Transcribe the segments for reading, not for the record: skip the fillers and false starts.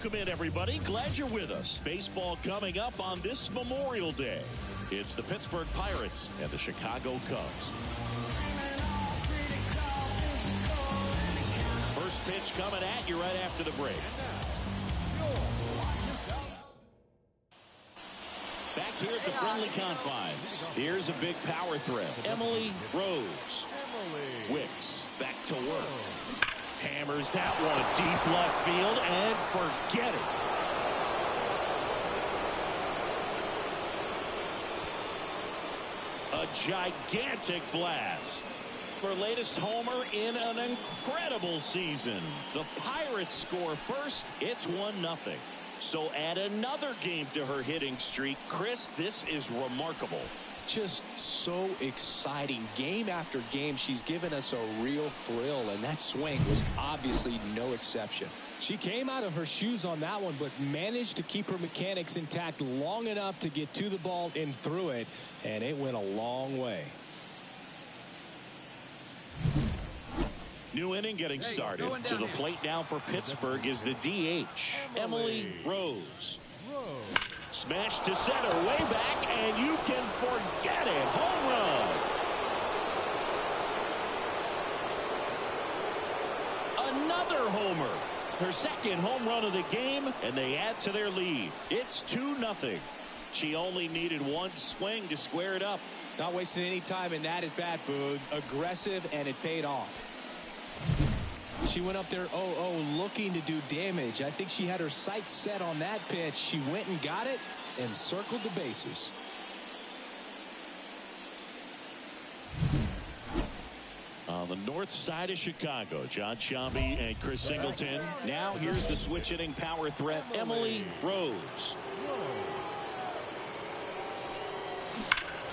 Welcome in, everybody. Glad you're with us. Baseball coming up on this Memorial Day. It's the Pittsburgh Pirates and the Chicago Cubs. First pitch coming at you right after the break. Back here at the friendly confines. Here's a big power threat. Emily Rose. Wicks back to work. Hammers that one deep left field and forget it. A gigantic blast. Her latest homer in an incredible season. The Pirates score first. It's 1-0. So add another game to her hitting streak. Chris, this is remarkable. Just so exciting. Game after game, she's given us a real thrill, and that swing was obviously no exception. She came out of her shoes on that one, but managed to keep her mechanics intact long enough to get to the ball and through it, and it went a long way. New inning getting started. To the plate now for Pittsburgh is the DH, Emily Rose. Smash to center, way back, and you can forget it. Home run. Another homer. Her second home run of the game, and they add to their lead. It's 2-0. She only needed one swing to square it up. Not wasting any time in that at-bat, Boog. Aggressive, and it paid off. She went up there 0-0 looking to do damage. I think she had her sights set on that pitch. She went and got it and circled the bases. On the north side of Chicago, John Sciambi and Chris Singleton. Now here's the switch hitting power threat, Emily Rose.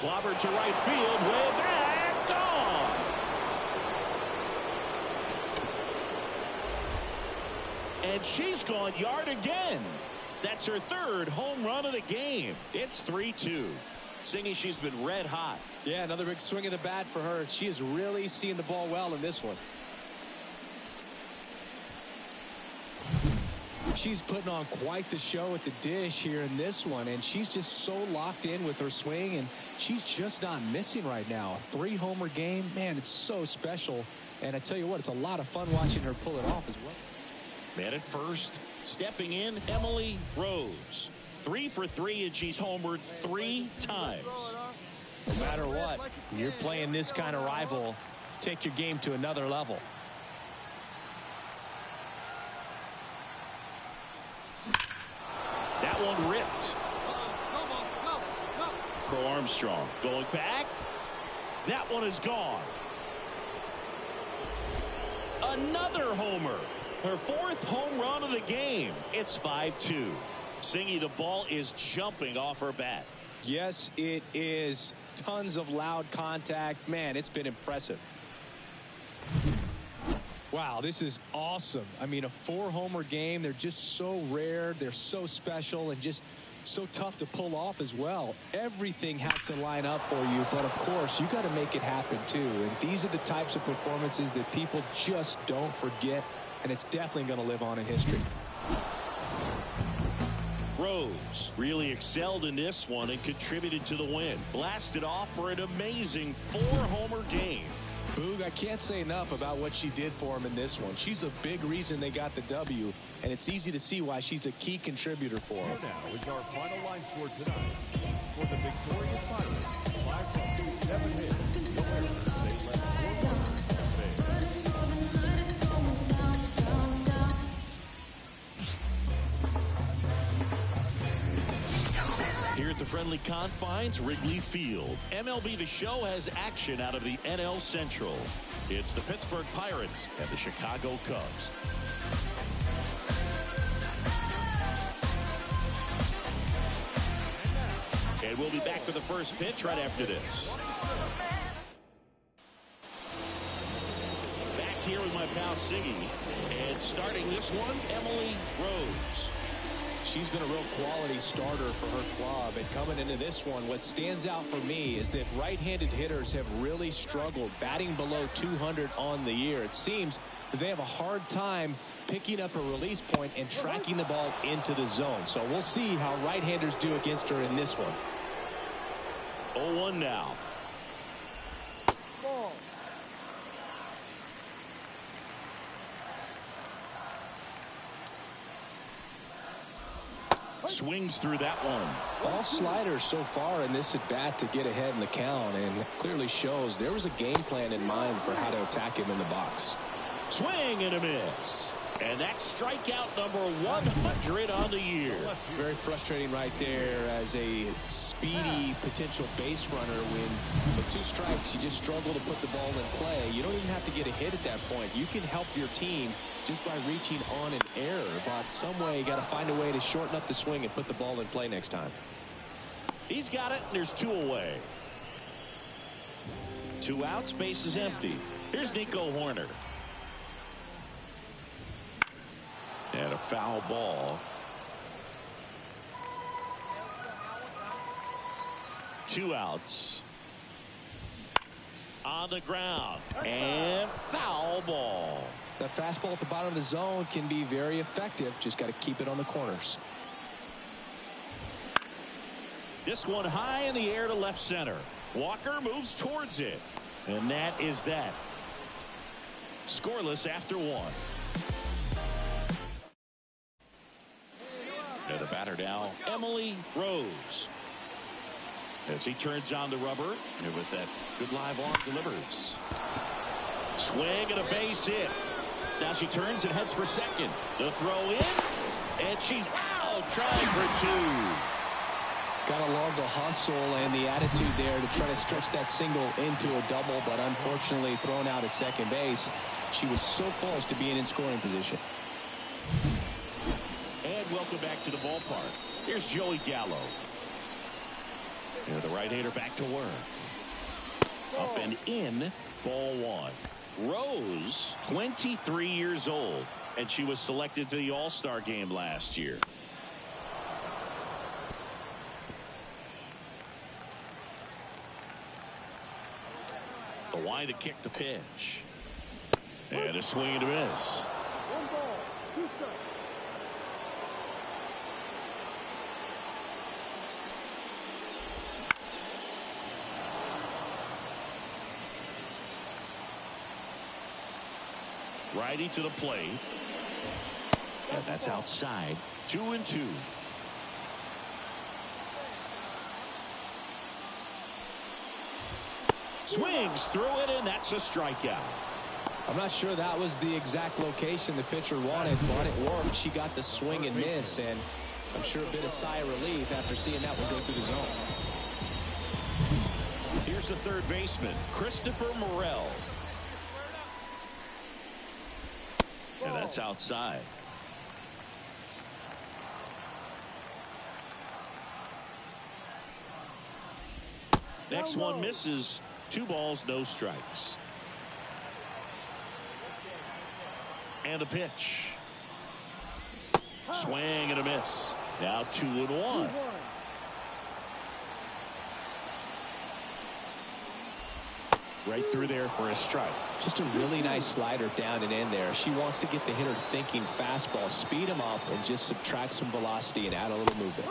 Clobbered to right field, way back, gone. And she's gone yard again. That's her third home run of the game. It's 3-2. Singy, she's been red hot. Yeah, another big swing of the bat for her. She is really seeing the ball well in this one. She's putting on quite the show at the dish here in this one, and she's just so locked in with her swing, and she's just not missing right now. A 3-homer game, man, it's so special. And I tell you what, it's a lot of fun watching her pull it off as well. Man at first, stepping in, Emily Rose. 3 for 3, and she's homered 3 times. No matter what, you're playing this kind of rival, take your game to another level. That one ripped. Crow Armstrong going back. That one is gone. Another homer. Her 4th home run of the game. It's 5-2. Singy, the ball is jumping off her bat. Yes, it is. Tons of loud contact. Man, it's been impressive. Wow, this is awesome. I mean, a 4-homer game. They're just so rare. They're so special and just so tough to pull off as well. Everything has to line up for you, but of course, you got to make it happen too. And these are the types of performances that people just don't forget. And it's definitely going to live on in history. Rose really excelled in this one and contributed to the win. Blasted off for an amazing 4-homer game. Boog, I can't say enough about what she did for him in this one. She's a big reason they got the W, and it's easy to see why she's a key contributor for them. Now is our final line score tonight for the victorious Pirates. 7 hits. Here at the friendly confines, Wrigley Field. MLB The Show has action out of the NL Central. It's the Pittsburgh Pirates and the Chicago Cubs. And we'll be back for the first pitch right after this. Back here with my pal Siggy. And starting this one, Emily Rose. she's been a real quality starter for her club. And coming into this one, what stands out for me is that right-handed hitters have really struggled, batting below 200 on the year. It seems that they have a hard time picking up a release point and tracking the ball into the zone. So we'll see how right-handers do against her in this one. 0-1 now. Swings through that one. All sliders so far in this at bat to get ahead in the count, and clearly shows there was a game plan in mind for how to attack him in the box. Swing and a miss. And that's strikeout number 100 on the year. Very frustrating right there as a speedy potential base runner. When with 2 strikes, you just struggle to put the ball in play. You don't even have to get a hit at that point. You can help your team just by reaching on an error. But some way, you got to find a way to shorten up the swing and put the ball in play next time. He's got it, and there's 2 away. 2 outs, base is empty. Here's Nico Horner. And a foul ball. 2 outs. On the ground. And foul ball. That fastball at the bottom of the zone can be very effective. Just got to keep it on the corners. This one high in the air to left center. Walker moves towards it. And that is that. Scoreless after 1. And the batter now, Emily Rose. As he turns on the rubber, and with that good live arm delivers. Swing and a base hit. Now she turns and heads for second. The throw in, and she's out, trying for 2. Got to love the hustle and the attitude there to try to stretch that single into a double, but unfortunately thrown out at second base. She was so close to being in scoring position. And welcome back to the ballpark. Here's Joey Gallo. And the right-hander back to work. Up and in, ball 1. Rose, 23 years old, and she was selected to the All-Star game last year. The wind to kick the pitch. And a swing and a miss. 1 ball, 2 strikes. Righty to the plate. And that's outside. 2-2. Swings through it, and that's a strikeout. I'm not sure that was the exact location the pitcher wanted, but it worked. She got the swing and miss, and I'm sure a bit of sigh of relief after seeing that one go through the zone. Here's the third baseman, Christopher Morel. And that's outside. Next one misses. 2 balls, no strikes. And a pitch. Swing and a miss. Now 2-1. Right through there for a strike. Just a really nice slider down and in there. She wants to get the hitter thinking fastball, speed him up, and just subtract some velocity and add a little movement.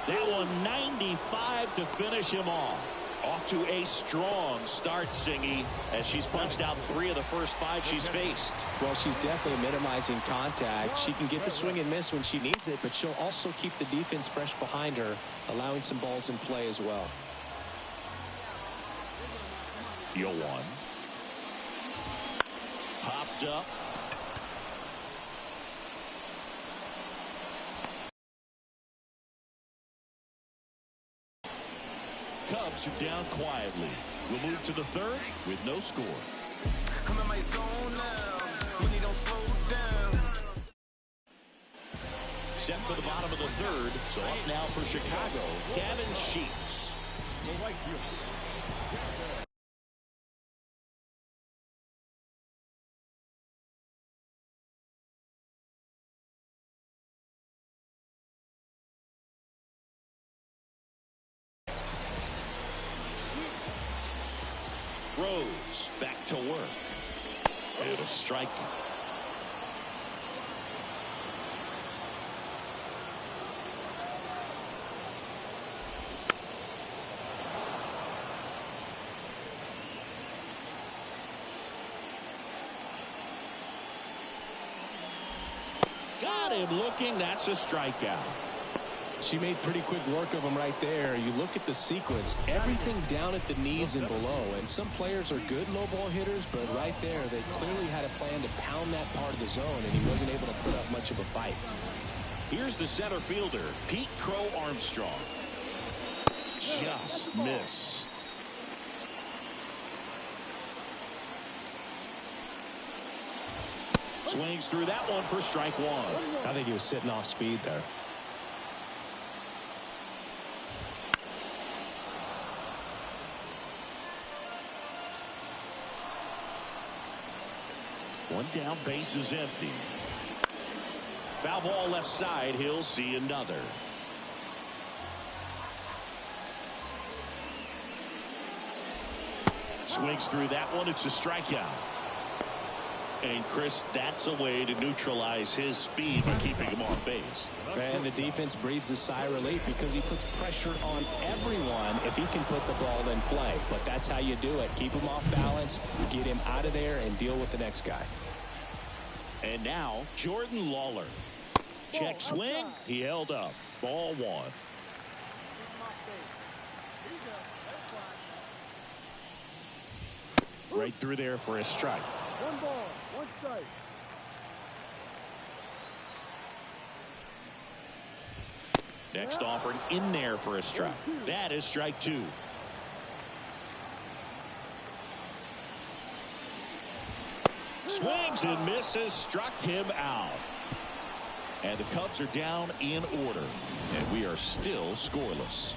That one 95 to finish him off. Off to a strong start, Singy, as she's punched out 3 of the first 5 she's faced. Well, she's definitely minimizing contact. She can get the swing and miss when she needs it, but she'll also keep the defense fresh behind her, allowing some balls in play as well. 0-1. Popped up. Cubs are down quietly. We'll move to the 3rd with no score. I'm in my zone now. Money don't slow down. Set for the bottom of the 3rd. So up now for Chicago, Gavin Sheets. The right fielder, throws. Back to work. And a strike. Got him looking. That's a strikeout. She made pretty quick work of him right there. You look at the sequence, everything down at the knees and below. And some players are good low ball hitters, but right there, they clearly had a plan to pound that part of the zone, and he wasn't able to put up much of a fight. Here's the center fielder, Pete Crow Armstrong. Just missed. Swings through that one for strike one. I think he was sitting off speed there. One down, base is empty. Foul ball left side. He'll see another. Swings through that one. It's a strikeout. And Chris, that's a way to neutralize his speed by keeping him on base. And the defense breathes a sigh of relief because he puts pressure on everyone if he can put the ball in play. But that's how you do it. Keep him off balance, get him out of there, and deal with the next guy. And now Jordan Lawler. Check swing. He held up. Ball one. Right through there for a strike. 1 ball, 1 strike. Next offering in there for a strike. That is strike two. Swings and misses. Struck him out. And the Cubs are down in order. And we are still scoreless.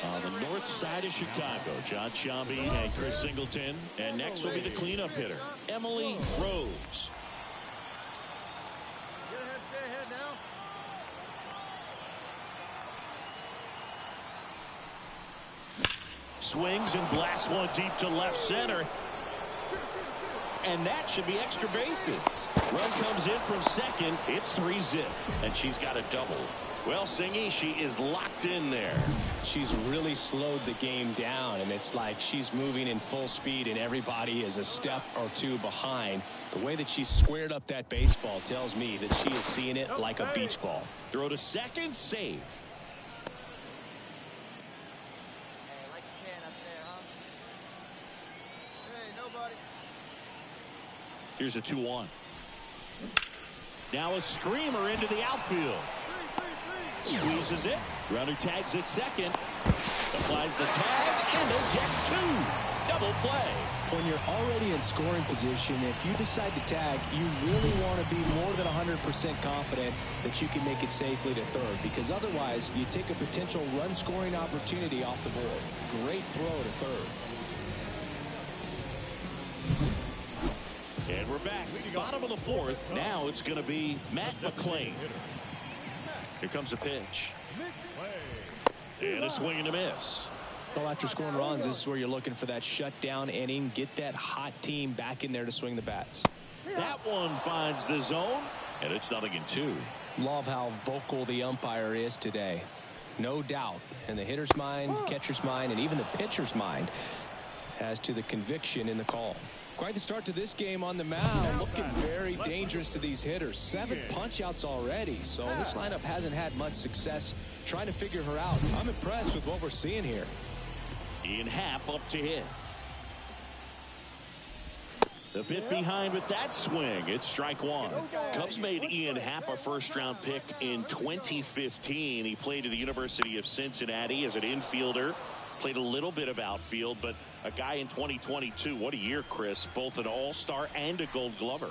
On the north side of Chicago, John Sciambi and Chris Singleton. And next will be the cleanup hitter, Emily Rose. Get ahead, stay ahead now. Swings and blasts one deep to left center. And that should be extra bases. Run comes in from second. It's 3-0. And she's got a double. Well, Singy, she is locked in there. She's really slowed the game down, and it's like she's moving in full speed, and everybody is a step or two behind. The way that she squared up that baseball tells me that she is seeing it like a beach ball. Throw to second, safe. Hey, like you can up there, huh? Hey, nobody. Here's a 2-1. Now a screamer into the outfield. Squeezes it. Runner tags at second. Applies the tag, and they'll get two. Double play. When you're already in scoring position, if you decide to tag, you really want to be more than 100% confident that you can make it safely to third, because otherwise you take a potential run scoring opportunity off the board. Great throw to third. And we're back. Bottom of the fourth. Now it's going to be Matt McClain. Here comes a pitch. And a swing and a miss. Well, after scoring runs, this is where you're looking for that shutdown inning. Get that hot team back in there to swing the bats. That one finds the zone, and it's 0-2. Love how vocal the umpire is today. No doubt. In the hitter's mind, catcher's mind, and even the pitcher's mind as to the conviction in the call. Quite the start to this game on the mound. Looking very dangerous to these hitters. 7 punch-outs already. So this lineup hasn't had much success trying to figure her out. I'm impressed with what we're seeing here. Ian Happ up to hit. A bit behind with that swing. It's strike one. Cubs made Ian Happ a first-round pick in 2015. He played at the University of Cincinnati as an infielder. Played a little bit of outfield, but a guy in 2022. What a year, Chris. Both an all-star and a gold glover.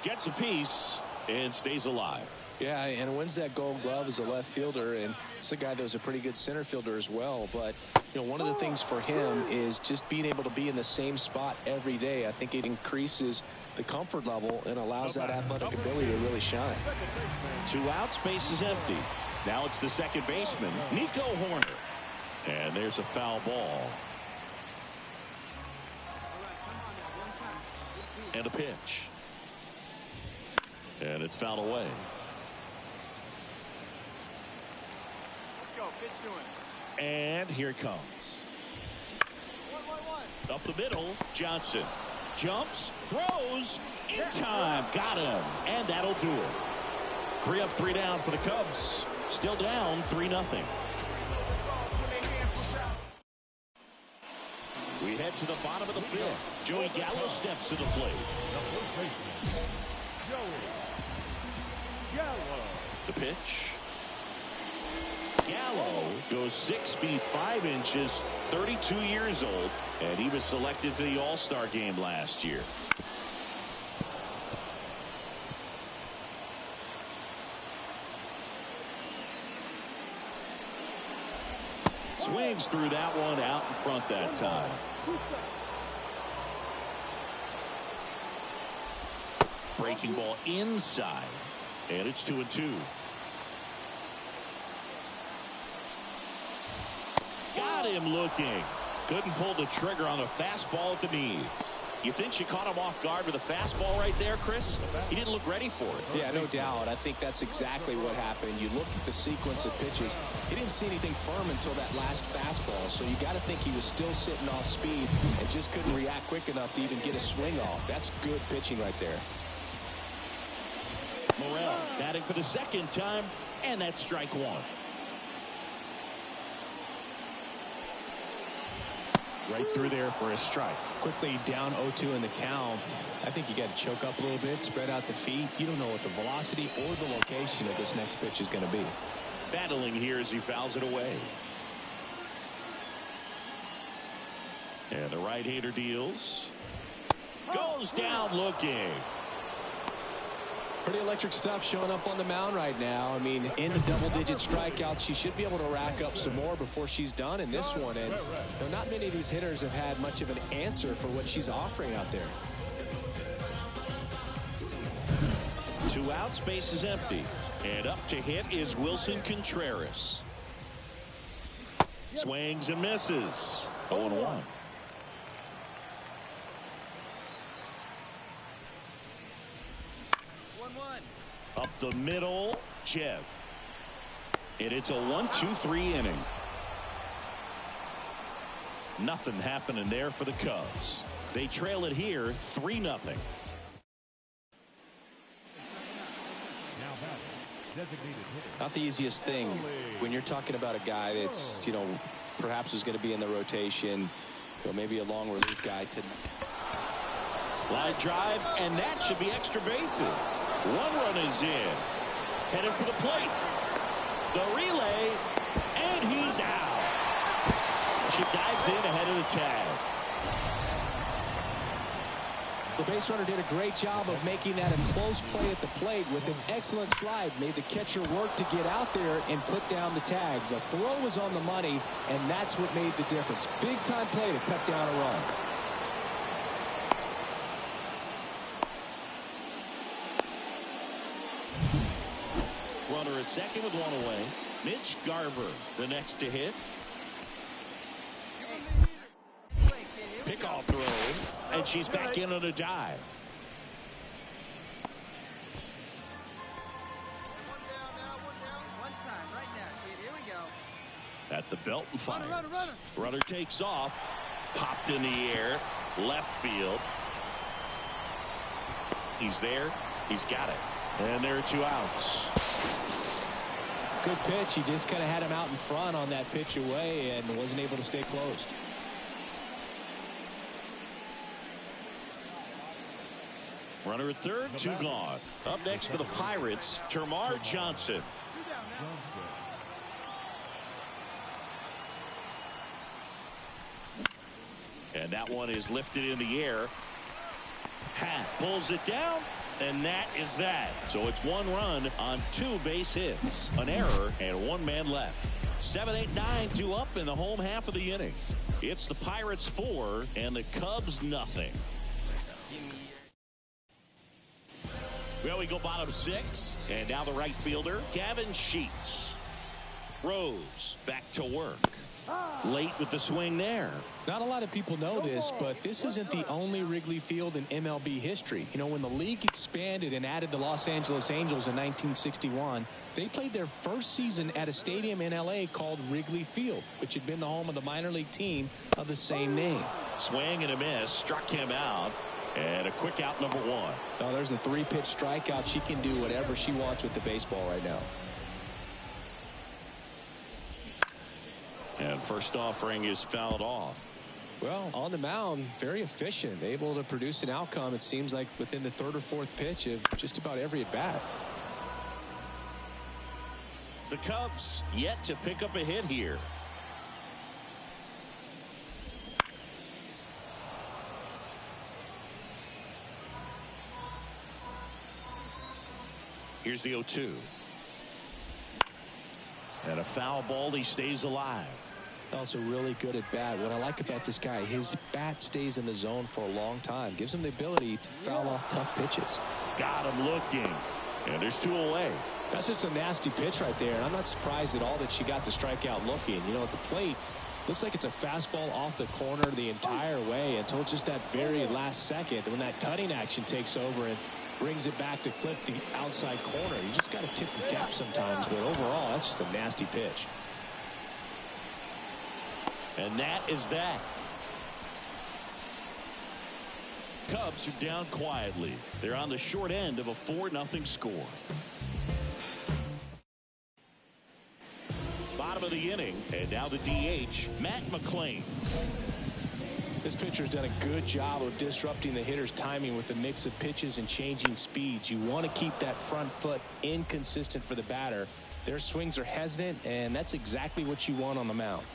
Gets a piece and stays alive. Yeah, and wins that Gold Glove as a left fielder, and it's a guy that was a pretty good center fielder as well. But one of the things for him is just being able to be in the same spot every day. I think it increases the comfort level and allows that athletic ability to really shine. 2 outs, base is empty. Now it's the second baseman, Nico Horner. And there's a foul ball. And a pitch. And it's fouled away. Let's go. Pitch to him. And here it comes. 1-1-1. Up the middle, Johnson. Jumps, throws, in time. Got him. And that'll do it. 3 up, 3 down for the Cubs. Still down 3-0. We head to the bottom of the 5th. Joey Gallo steps to the plate. Joey Gallo. The pitch. Gallo goes 6 feet 5 inches, 32 years old, and he was selected for the All-Star game last year. Swings through that one out in front that time. Breaking ball inside, and it's 2-2. Got him looking. Couldn't pull the trigger on a fastball at the knees. You think she caught him off guard with a fastball right there, Chris? He didn't look ready for it. Yeah, no doubt. I think that's exactly what happened. You look at the sequence of pitches. He didn't see anything firm until that last fastball, so you got to think he was still sitting off speed and just couldn't react quick enough to even get a swing off. That's good pitching right there. Morel batting for the second time, and that's strike 1. Right through there for a strike. Quickly down 0-2 in the count. I think you got to choke up a little bit, spread out the feet. You don't know what the velocity or the location of this next pitch is going to be. Battling here as he fouls it away. And the right-hander deals. Goes down looking. Pretty electric stuff showing up on the mound right now. I mean, into double-digit strikeouts. She should be able to rack up some more before she's done in this one. And not many of these hitters have had much of an answer for what she's offering out there. 2 outs, base is empty. And up to hit is Wilson Contreras. Swings and misses. 0-1. Up the middle, Jeb. And it's a 1-2-3 inning. Nothing happening there for the Cubs. They trail it here 3-0. Not the easiest thing when you're talking about a guy that's, perhaps is going to be in the rotation, maybe a long relief guy to. Line drive, and that should be extra bases. 1 run is in. Headed for the plate. The relay, and he's out. She dives in ahead of the tag. The base runner did a great job of making that a close play at the plate with an excellent slide. Made the catcher work to get out there and put down the tag. The throw was on the money, and that's what made the difference. Big-time play to cut down a run. Runner at second with 1 away. Mitch Garver, the next to hit. Pickoff throw, and she's back in on a dive. At the belt and fires. Runner takes off. Popped in the air. Left field. He's there. He's got it. And there are 2 outs. Good pitch. He just kind of had him out in front on that pitch away and wasn't able to stay closed. Runner at third, 2 gone. Up next for the Pirates, Termarr Johnson. And that one is lifted in the air. Pat pulls it down, And that is that. So it's 1 run on 2 base hits, an error, and 1 man left. 7, 8, 9, 2 up in the home half of the inning. It's the Pirates 4 and the Cubs nothing. Well, we go bottom 6, and now the right fielder, Gavin Sheets. Rose back to work. Late with the swing there. Not a lot of people know this, but this isn't the only Wrigley Field in MLB history. You know, when the league expanded and added the Los Angeles Angels in 1961, they played their first season at a stadium in L.A. called Wrigley Field, which had been the home of the minor league team of the same name. Swing and a miss, struck him out, and a quick out, number 1. Oh, there's a 3-pitch strikeout. She can do whatever she wants with the baseball right now. And first offering is fouled off. Well, on the mound, very efficient, able to produce an outcome, it seems like, within the 3rd or 4th pitch of just about every at-bat. The Cubs yet to pick up a hit here. Here's the 0-2. And a foul ball. He stays alive. Also really good at bat. What I like about this guy, his bat stays in the zone for a long time. Gives him the ability to foul off tough pitches. Got him looking. And there's 2 away. That's just a nasty pitch right there. And I'm not surprised at all that she got the strikeout looking. You know, at the plate, looks like it's a fastball off the corner the entire way until just that very last second when that cutting action takes over and brings it back to clip the outside corner. You just got to tip your cap sometimes, but overall, that's just a nasty pitch. And that is that. Cubs are down quietly. They're on the short end of a 4-0 score. Bottom of the inning, and now the DH, Matt McClain. This pitcher's done a good job of disrupting the hitter's timing with the mix of pitches and changing speeds. You want to keep that front foot inconsistent for the batter. Their swings are hesitant, and that's exactly what you want on the mound.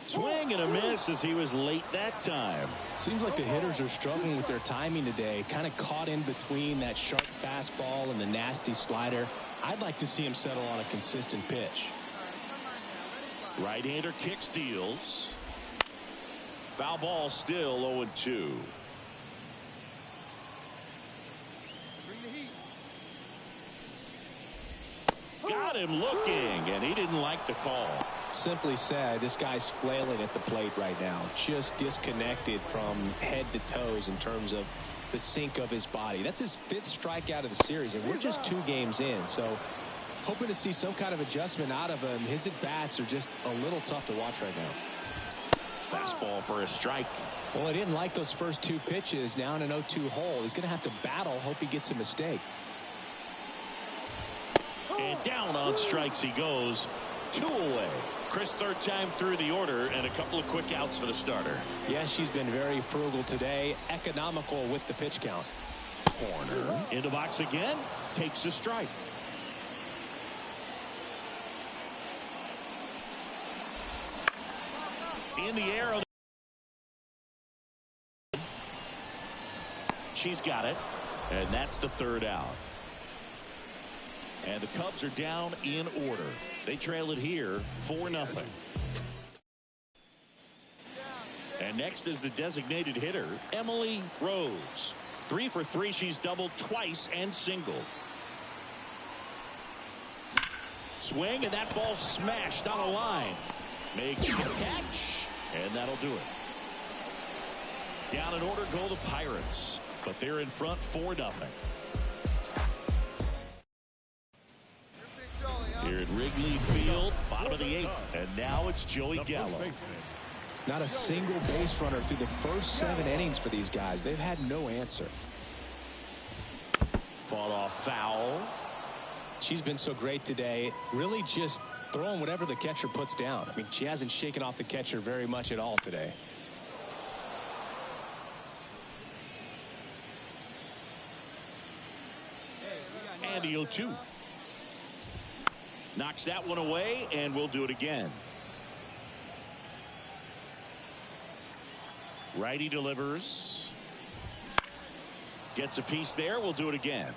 Swing and a miss as he was late that time. Seems like the hitters are struggling with their timing today. Kind of caught in between that sharp fastball and the nasty slider. I'd like to see him settle on a consistent pitch. Right-hander kick steals. Foul ball, still 0-2. Got him looking, and he didn't like the call. Simply said, this guy's flailing at the plate right now. Just disconnected from head to toes in terms of the sink of his body. That's his 5th strikeout of the series, and we're just 2 games in. So hoping to see some kind of adjustment out of him. His at-bats are just a little tough to watch right now. Fastball for a strike. Well, he didn't like those first 2 pitches. Now in an 0-2 hole. He's going to have to battle. Hope he gets a mistake. And down on strikes he goes. 2 away. Chris, 3rd time through the order, and a couple of quick outs for the starter. Yeah, she's been very frugal today. Economical with the pitch count. Corner. In the box again. Takes a strike. In the air. She's got it. And that's the 3rd out. And the Cubs are down in order. They trail it here 4-0. And next is the designated hitter, Emily Rose. 3 for 3. She's doubled twice and singled. Swing, and that ball smashed on a line. Makes the catch, and that'll do it. Down in order go the Pirates, but they're in front 4-0. Here at Wrigley Field, bottom of the 8th, and now it's Joey Gallo. Not a single base runner through the first 7 innings for these guys. They've had no answer. Fought off foul. She's been so great today. Really just throwing whatever the catcher puts down. I mean, she hasn't shaken off the catcher very much at all today. And the 0-2. Knocks that one away, and we'll do it again. Righty delivers. Gets a piece there. We'll do it again.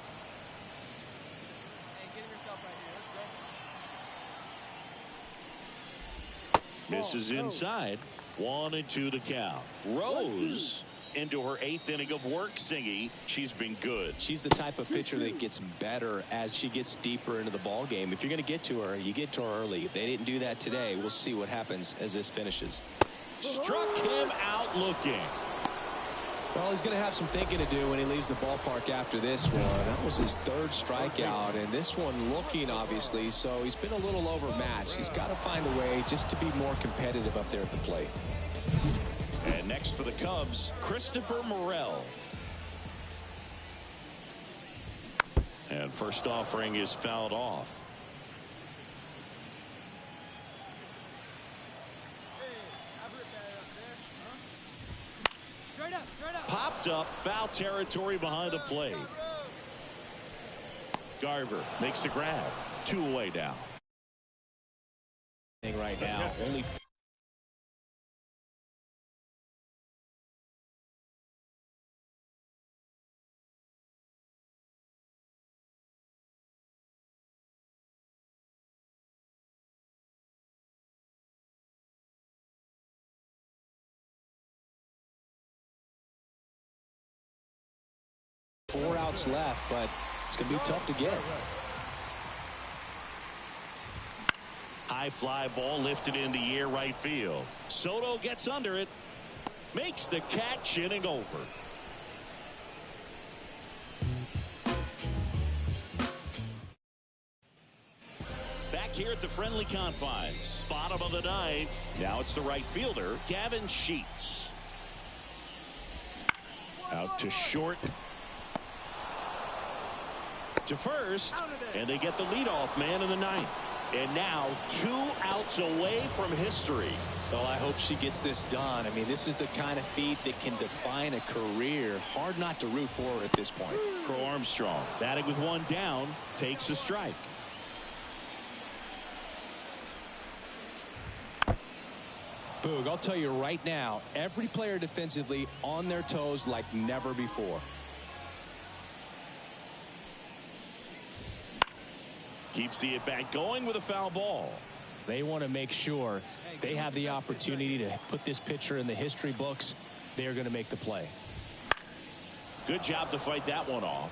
Misses inside. 1-2 to count. Rose into her 8th inning of work, Singy. She's been good. She's the type of pitcher that gets better as she gets deeper into the ball game. If you're going to get to her, you get to her early. If they didn't do that today, we'll see what happens as this finishes. Struck him out looking. Well, he's going to have some thinking to do when he leaves the ballpark after this one. That was his 3rd strikeout, and this one looking, obviously, so he's been a little overmatched. He's got to find a way just to be more competitive up there at the plate. And next for the Cubs, Christopher Morel. And first offering is fouled off. Popped up, foul territory behind the plate. Garver makes the grab. 2 away now. Right now, only 4 outs left, but it's going to be tough to get. High fly ball lifted in the air right field. Soto gets under it. Makes the catch, inning over. Back here at the friendly confines. Bottom of the 9th. Now it's the right fielder, Gavin Sheets. Out to short. To first, and they get the leadoff man in the 9th. And now 2 outs away from history. Well, I hope she gets this done. I mean, this is the kind of feat that can define a career. Hard not to root for her at this point. Crow Armstrong batting with 1 down, takes a strike. Boog, I'll tell you right now, every player defensively on their toes like never before. Keeps the at-bat going with a foul ball. They want to make sure they have the opportunity to put this pitcher in the history books. They're going to make the play. Good job to fight that one off.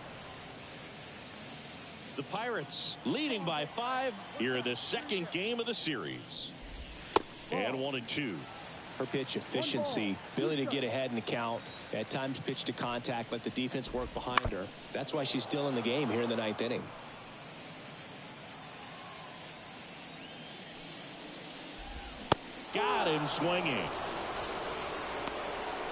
The Pirates leading by 5 here in the 2nd game of the series. And 1-2. Her pitch efficiency, ability to get ahead in the count, at times pitch to contact, let the defense work behind her. That's why she's still in the game here in the 9th inning. Got him swinging.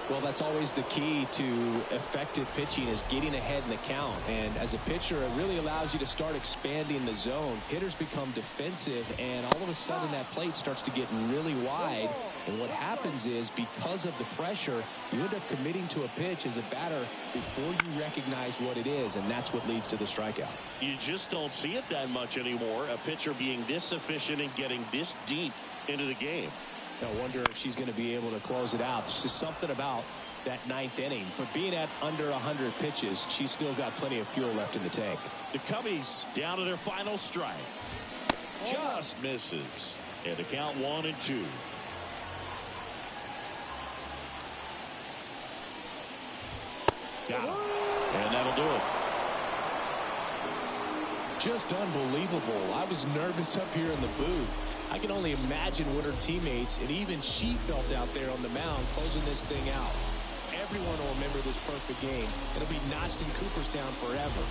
Well, that's always the key to effective pitching, is getting ahead in the count. And as a pitcher, it really allows you to start expanding the zone. Hitters become defensive, and all of a sudden that plate starts to get really wide. And what happens is, because of the pressure, you end up committing to a pitch as a batter before you recognize what it is, and that's what leads to the strikeout. You just don't see it that much anymore. A pitcher being this efficient and getting this deep into the game. I wonder if she's going to be able to close it out. There's just something about that 9th inning. But being at under 100 pitches, she's still got plenty of fuel left in the tank. The Cubbies down to their final strike. Just misses. And the count 1-2. Got him. And that'll do it. Just unbelievable. I was nervous up here in the booth. I can only imagine what her teammates and even she felt out there on the mound closing this thing out. Everyone will remember this perfect game. It'll be notched in Cooperstown forever.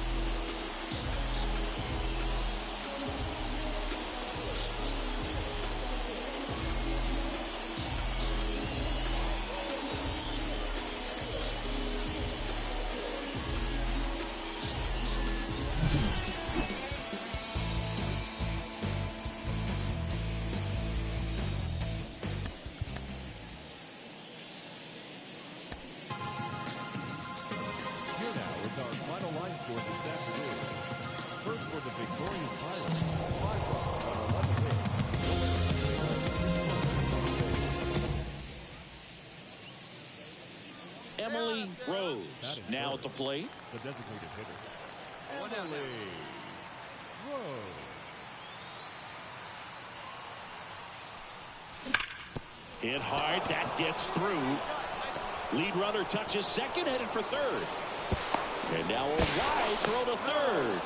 Emily, Rose now at the plate. The designated hitter, Emily Rose. Hit hard. That gets through. Lead runner touches second, headed for third. And now a wide throw to third.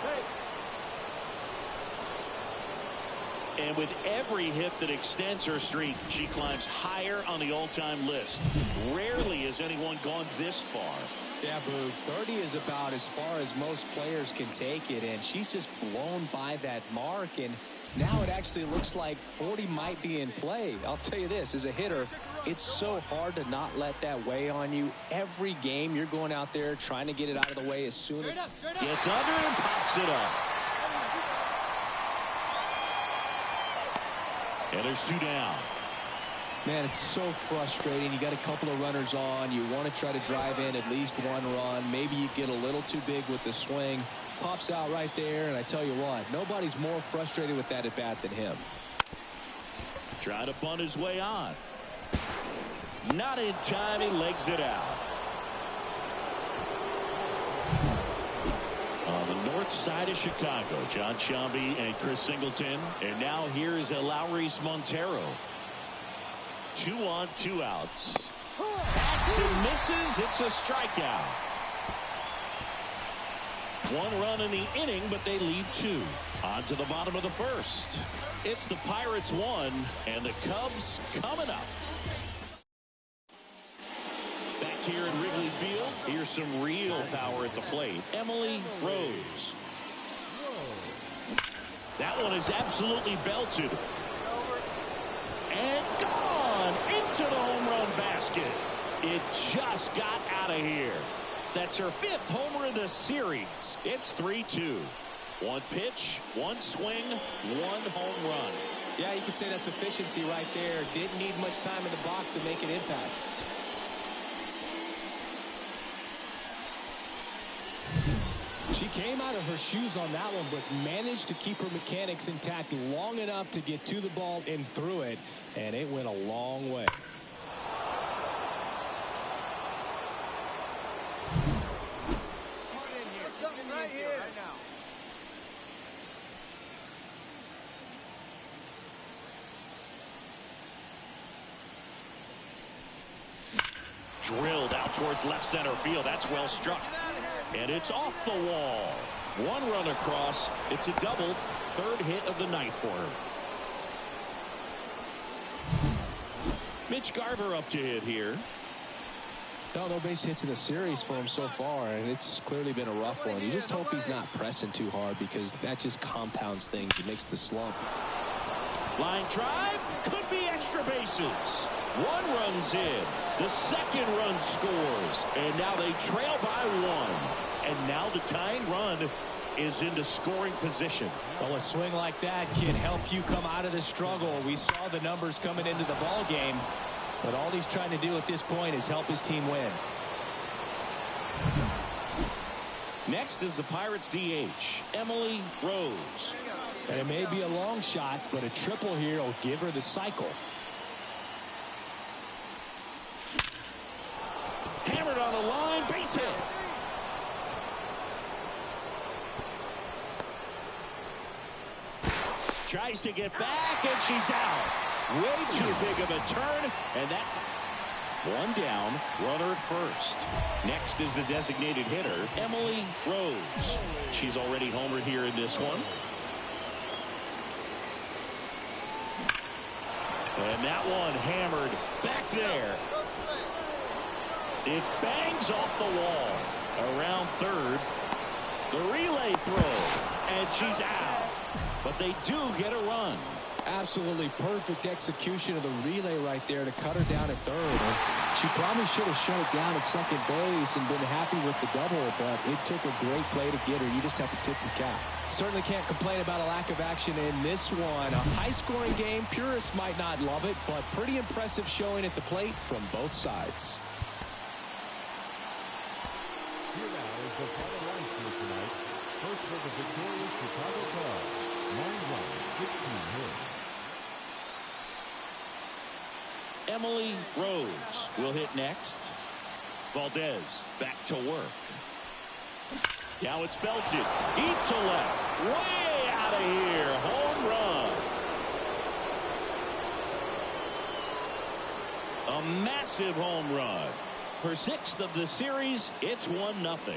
And with every hit that extends her streak, she climbs higher on the all-time list. Rarely has anyone gone this far. Yeah, Boo, 30 is about as far as most players can take it, and she's just blown by that mark, and now it actually looks like 40 might be in play. I'll tell you this, as a hitter, it's so hard to not let that weigh on you. Every game you're going out there trying to get it out of the way as soon as... Gets under and pops it up. And there's two down. Man, it's so frustrating. You got a couple of runners on. You want to try to drive in at least one run. Maybe you get a little too big with the swing. Pops out right there, and I tell you what, nobody's more frustrated with that at bat than him. Trying to bunt his way on. Not in time. He legs it out. On the north side of Chicago, John Sciambi and Chris Singleton. And now here's Lowry's Montero. 2 on, 2 outs. Bats and misses. It's a strikeout. 1 run in the inning, but they lead 2. On to the bottom of the first. It's the Pirates 1 and the Cubs coming up. Back here in Wrigley Field, here's some real power at the plate. Emily Rose. That one is absolutely belted. And gone into the home run basket. It just got out of here. That's her 5th homer of the series. It's 3-2. 1 pitch, 1 swing, 1 home run. Yeah, you could say that's efficiency right there. Didn't need much time in the box to make an impact. She came out of her shoes on that one, but managed to keep her mechanics intact long enough to get to the ball and through it, and it went a long way. Right here. Right now. Drilled out towards left center field. That's well struck. And it's off the wall. 1 run across. It's a double. 3rd hit of the night for her. Mitch Garver up to hit here. No base hits in the series for him so far, and it's clearly been a rough one. You just hope he's not pressing too hard, because that just compounds things. It makes the slump. Line drive. Could be extra bases. 1 run's in. The 2nd run scores. And now they trail by 1. And now the tying run is into scoring position. Well, a swing like that can help you come out of the struggle. We saw the numbers coming into the ball game, but all he's trying to do at this point is help his team win. Next is the Pirates DH, Emily Rose. And it may be a long shot, but a triple here will give her the cycle. Hammered on the line, base hit. Tries to get back, and she's out. Way too big of a turn, and that's 1 down, runner at first. Next is the designated hitter, Emily Rose. She's already homered here in this one. And that one hammered back there. It bangs off the wall. Around third. The relay throw. And she's out. But they do get a run. Absolutely perfect execution of the relay right there to cut her down at third. And she probably should have shut it down at second base and been happy with the double, but it took a great play to get her. You just have to tip your cap. Certainly can't complain about a lack of action in this one. A high-scoring game. Purists might not love it, but pretty impressive showing at the plate from both sides. Here now is the final line score tonight. First for the victorious Chicago Cubs. 9-1, 16 hits. Emily Rose will hit next. Valdez back to work. Now it's belted deep to left. Way out of here. Home run. A massive home run. Her 6th of the series. It's 1-0.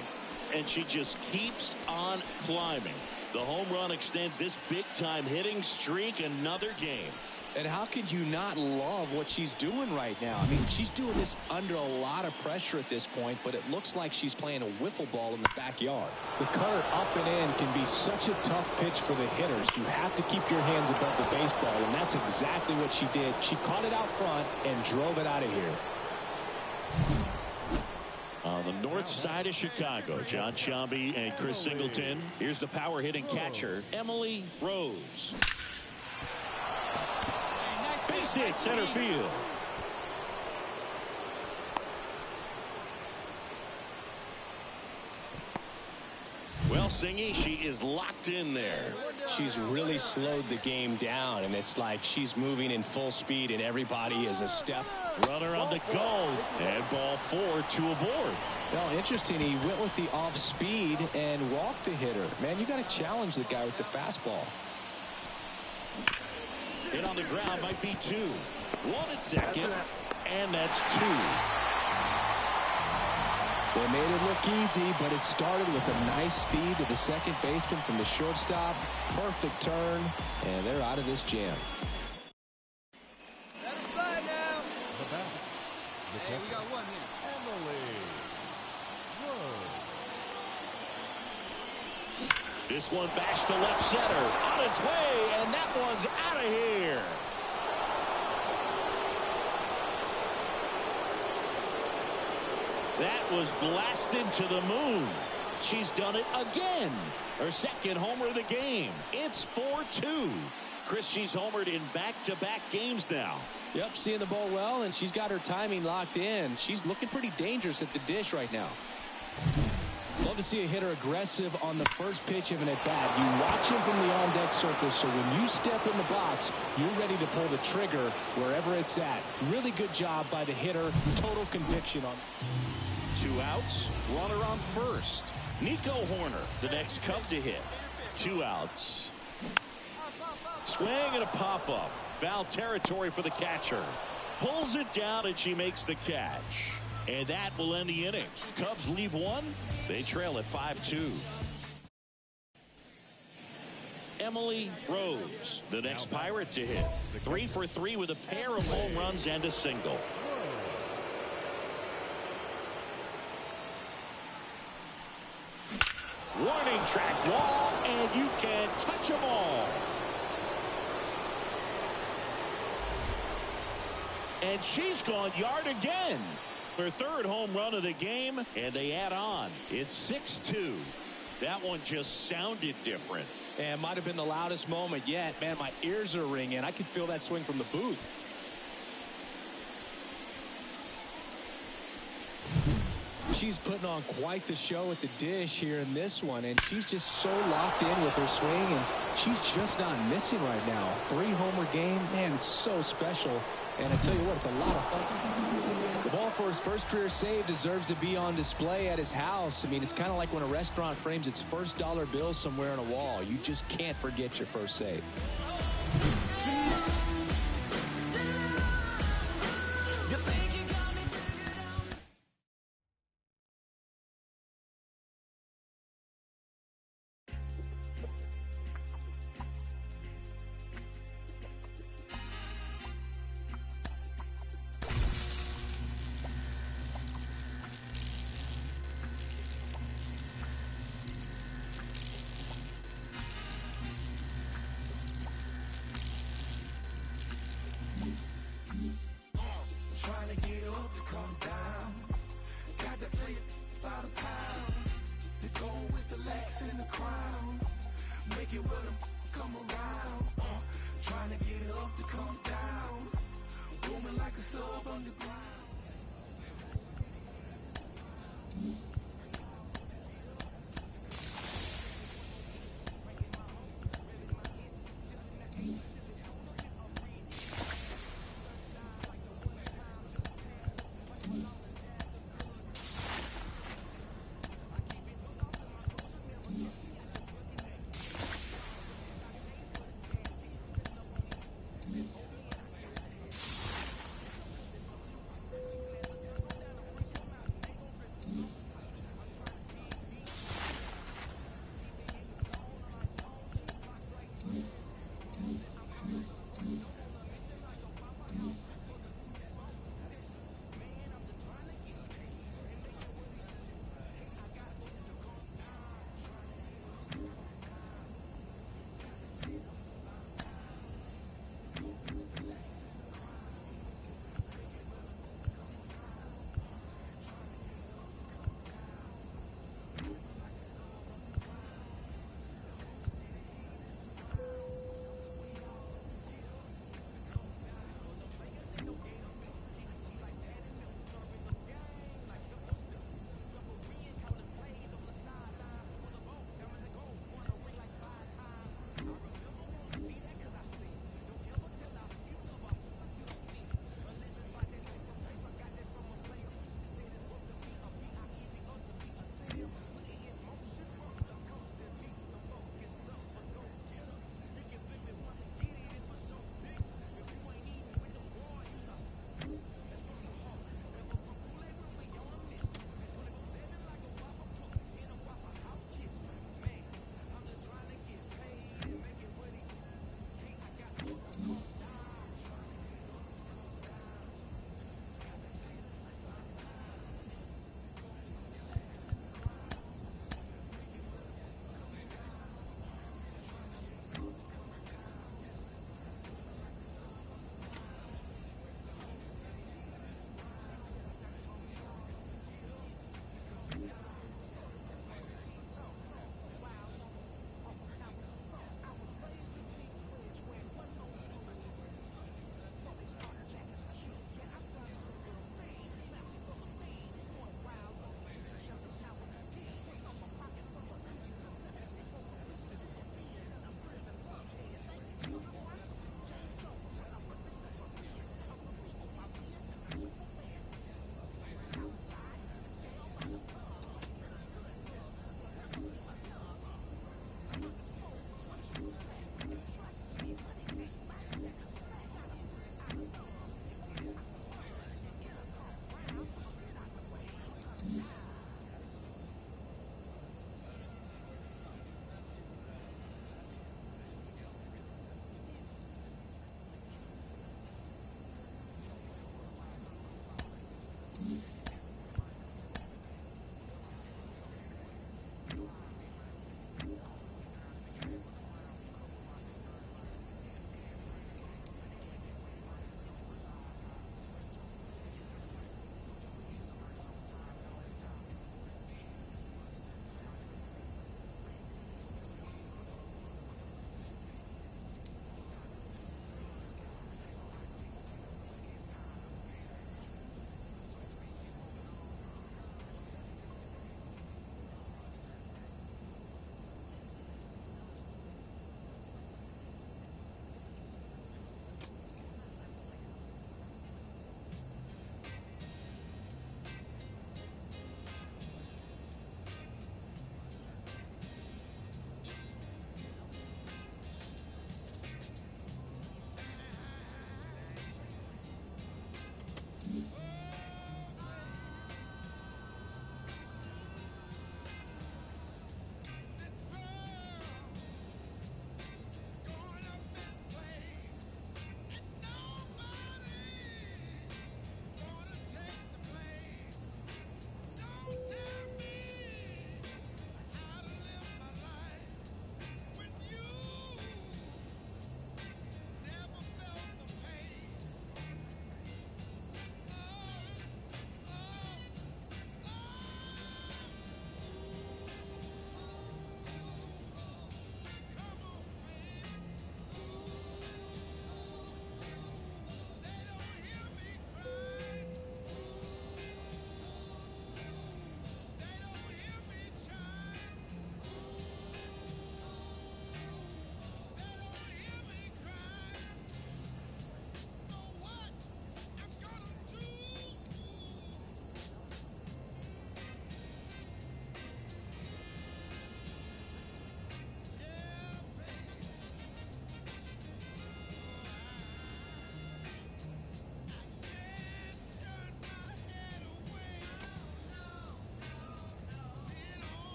And she just keeps on climbing. The home run extends this big-time hitting streak another game. And how could you not love what she's doing right now? I mean, she's doing this under a lot of pressure at this point, but it looks like she's playing a wiffle ball in the backyard. The cutter up and in can be such a tough pitch for the hitters. You have to keep your hands above the baseball, and that's exactly what she did. She caught it out front and drove it out of here. On the north side of Chicago, John Sciambi and Chris Singleton. Here's the power hitting catcher, Emily Rose. Base hit center field. Well, Singy, she is locked in there. She's really slowed the game down, and it's like she's moving in full speed, and everybody is a step. Runner on the go, and ball 4, 2 aboard. Well, interesting. He went with the off speed and walked the hitter. Man, you got to challenge the guy with the fastball. Hit on the ground might be 2. 1 at second, and that's 2. They made it look easy, but it started with a nice feed to the second baseman from the shortstop. Perfect turn, and they're out of this jam. Let it slide now. The bat. Hey, we got one here. Emily Rose. This one bashed to left center. On its way, and that one's out of here. That was blasted to the moon. She's done it again. Her 2nd homer of the game. It's 4-2. Chris, she's homered in back-to-back games now. Yep, seeing the ball well, and she's got her timing locked in. She's looking pretty dangerous at the dish right now. Love to see a hitter aggressive on the first pitch of an at-bat. You watch him from the on-deck circle, so when you step in the box, you're ready to pull the trigger wherever it's at. Really good job by the hitter. Total conviction on. 2 outs, runner on first. Nico Horner, the next Cub to hit. 2 outs. Swing and a pop-up. Foul territory for the catcher. Pulls it down, and she makes the catch. And that will end the inning. Cubs leave 1. They trail at 5-2. Emily Rose, the next Pirate to hit. 3 for 3 with a pair of home runs and a single. Warning track wall, and you can touch them all. And she's gone yard again. Her 3rd home run of the game, and they add on. It's 6-2. That one just sounded different. And might have been the loudest moment yet. Man, my ears are ringing. I could feel that swing from the booth. She's putting on quite the show at the dish here in this one, and she's just so locked in with her swing, and she's just not missing right now. 3-homer game, man, it's so special. And I tell you what, it's a lot of fun. The ball for his first career save deserves to be on display at his house. I mean, it's kind of like when a restaurant frames its first dollar bill somewhere on a wall. You just can't forget your first save.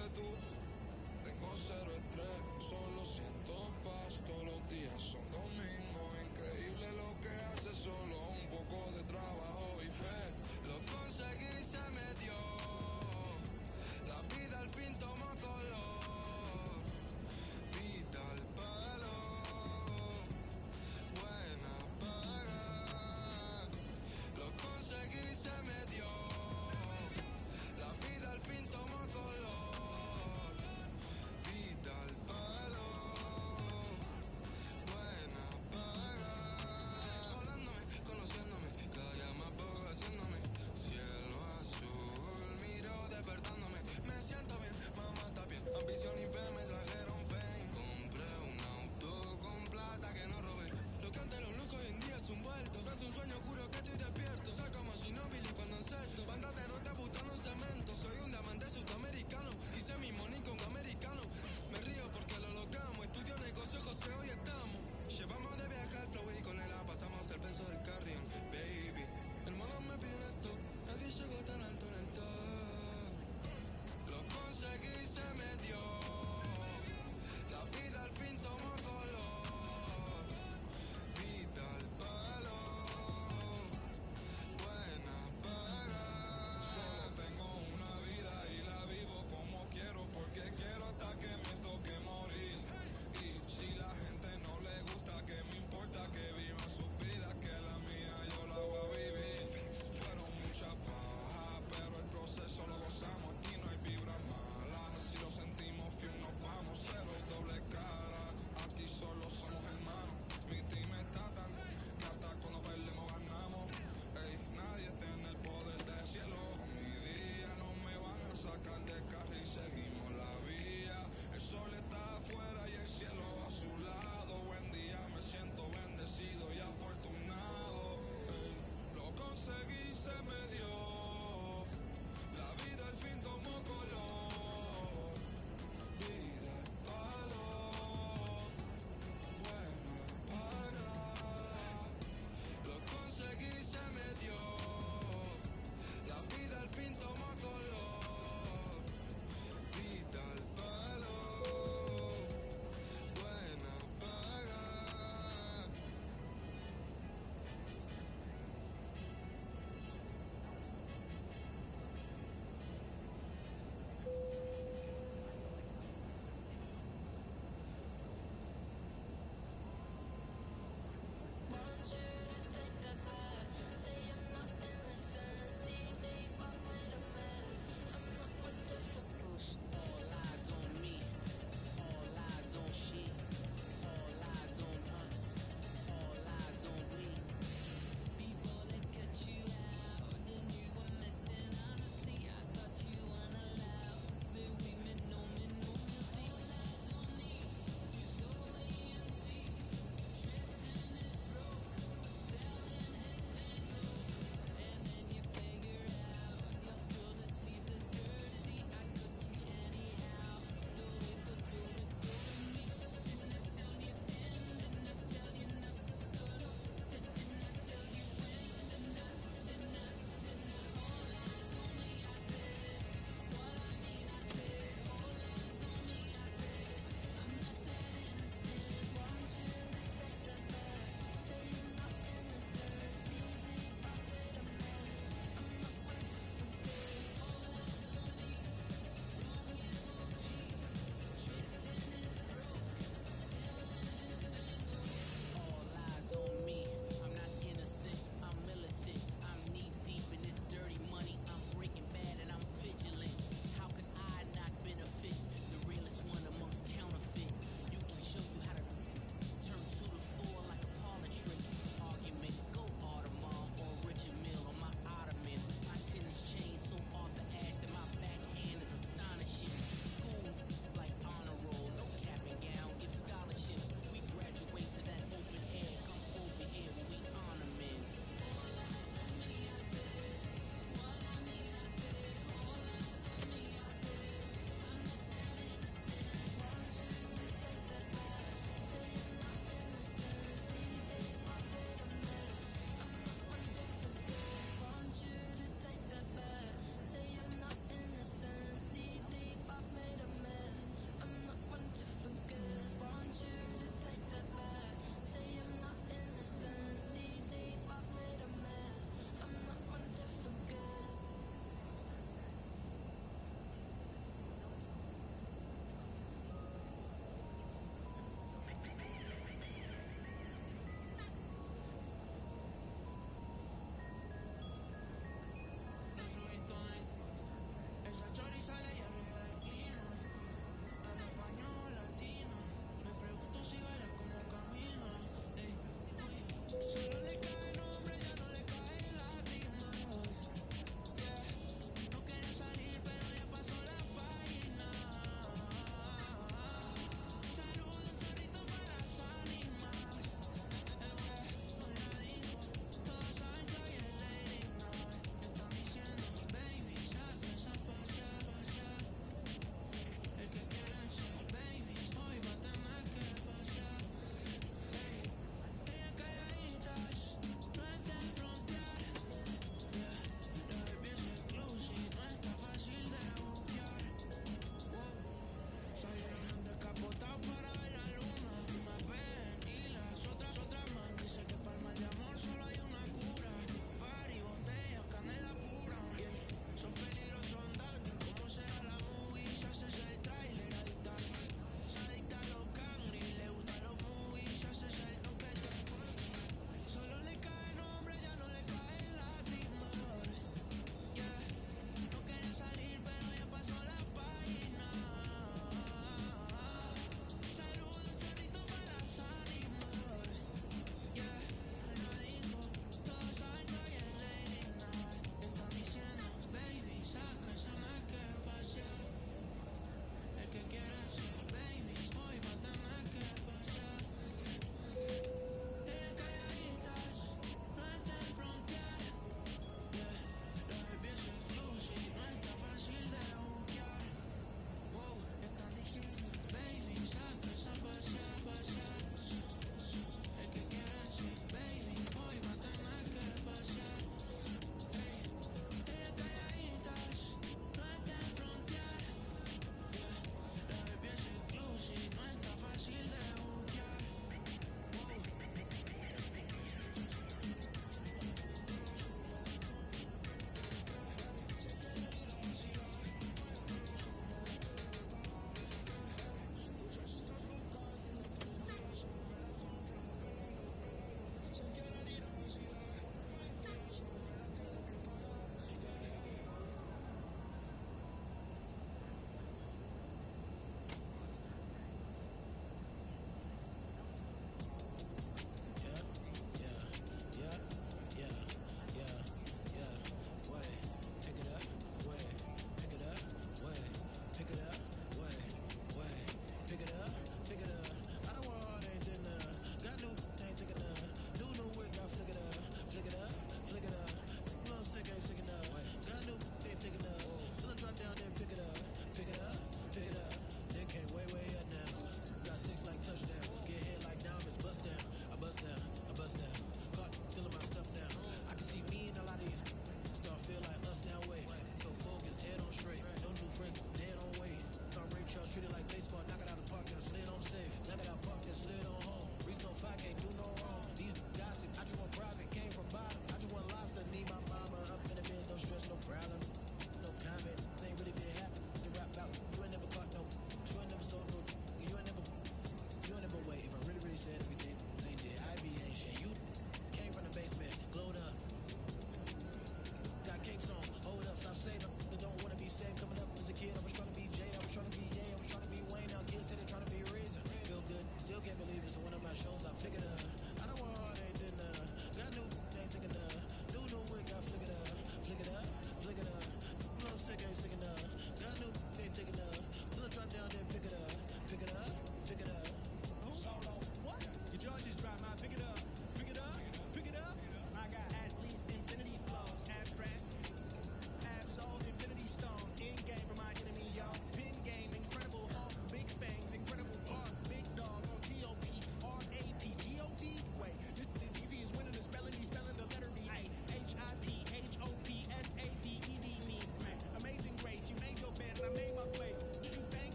increíble tú. Tengo cero estrés, solo siento paz. Todos los días son domingos. Increíble lo que hace, solo un poco de trabajo y fe. Lo conseguí, se me dio. La vida al fin tomó color. Vida al palo. Buena paga. Lo conseguí, se me dio. La vida al fin tomó color. Vida al palo. Buena paga. Hablándome, conociéndome. Cada llamada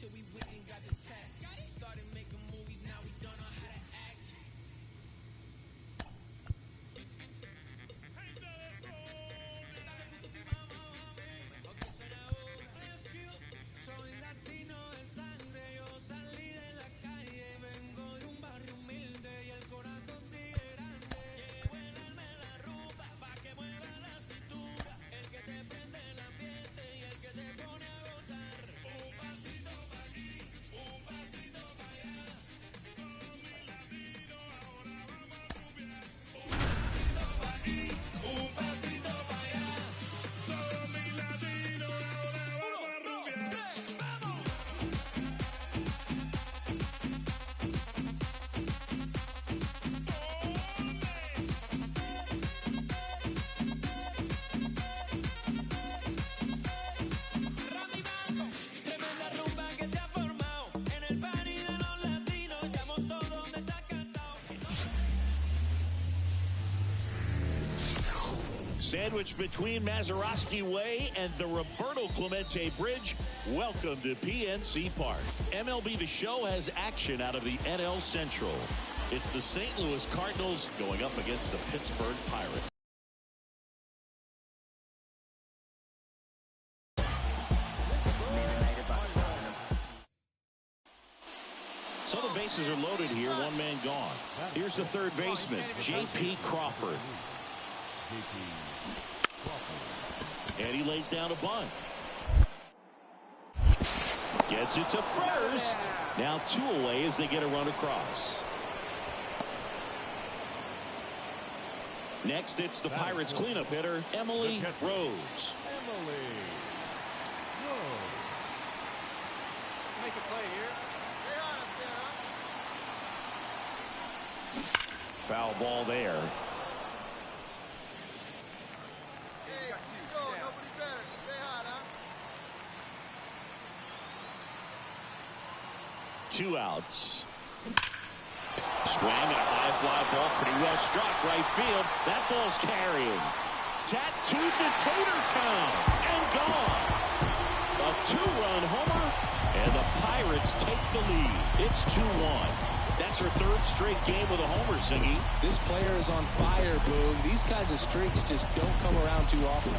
till we went and got the tag. Started making movies, now we don't know how to act. Soy latino de sangre, yo salí de la calle, vengo de un barrio humilde y el corazón sigue grande. Llevo el alma en la rumba pa' que mueva la cintura, el que te prende el ambiente y el que te pone a gozar. Un pasito pa' aquí, un pasito pa' allá, todos mis latinos ahora vamos a rumbear. Un pasito pa' aquí, un pasito pa' allá, todos mis latinos ahora vamos a rumbear. Tremenda rumba que se ha formado en el party de los latinos, estamos todos desacatados. Sandwiched between Mazeroski Way and the Roberto Clemente Bridge, welcome to PNC Park. MLB The Show has action out of the NL Central. It's the St. Louis Cardinals going up against the Pittsburgh Pirates. So the bases are loaded here, one man gone. Here's the third baseman, J.P. Crawford. And he lays down a bunt. Gets it to first. Now 2 away as they get a run across. Next, it's the Pirates cleanup hitter, Emily Rose. Emily Rose. Make a play here. Stay on up there, huh? Foul ball there. Hey, go. Nobody better. Stay hot, huh? 2 outs. Swing and a high fly ball, pretty well struck right field. That ball's carrying. Tattooed to Tater Town and gone. A 2-run homer, and the Pirates take the lead. It's 2-1. That's her 3rd straight game with a homer, Singy. This player is on fire, Boog. These kinds of streaks just don't come around too often.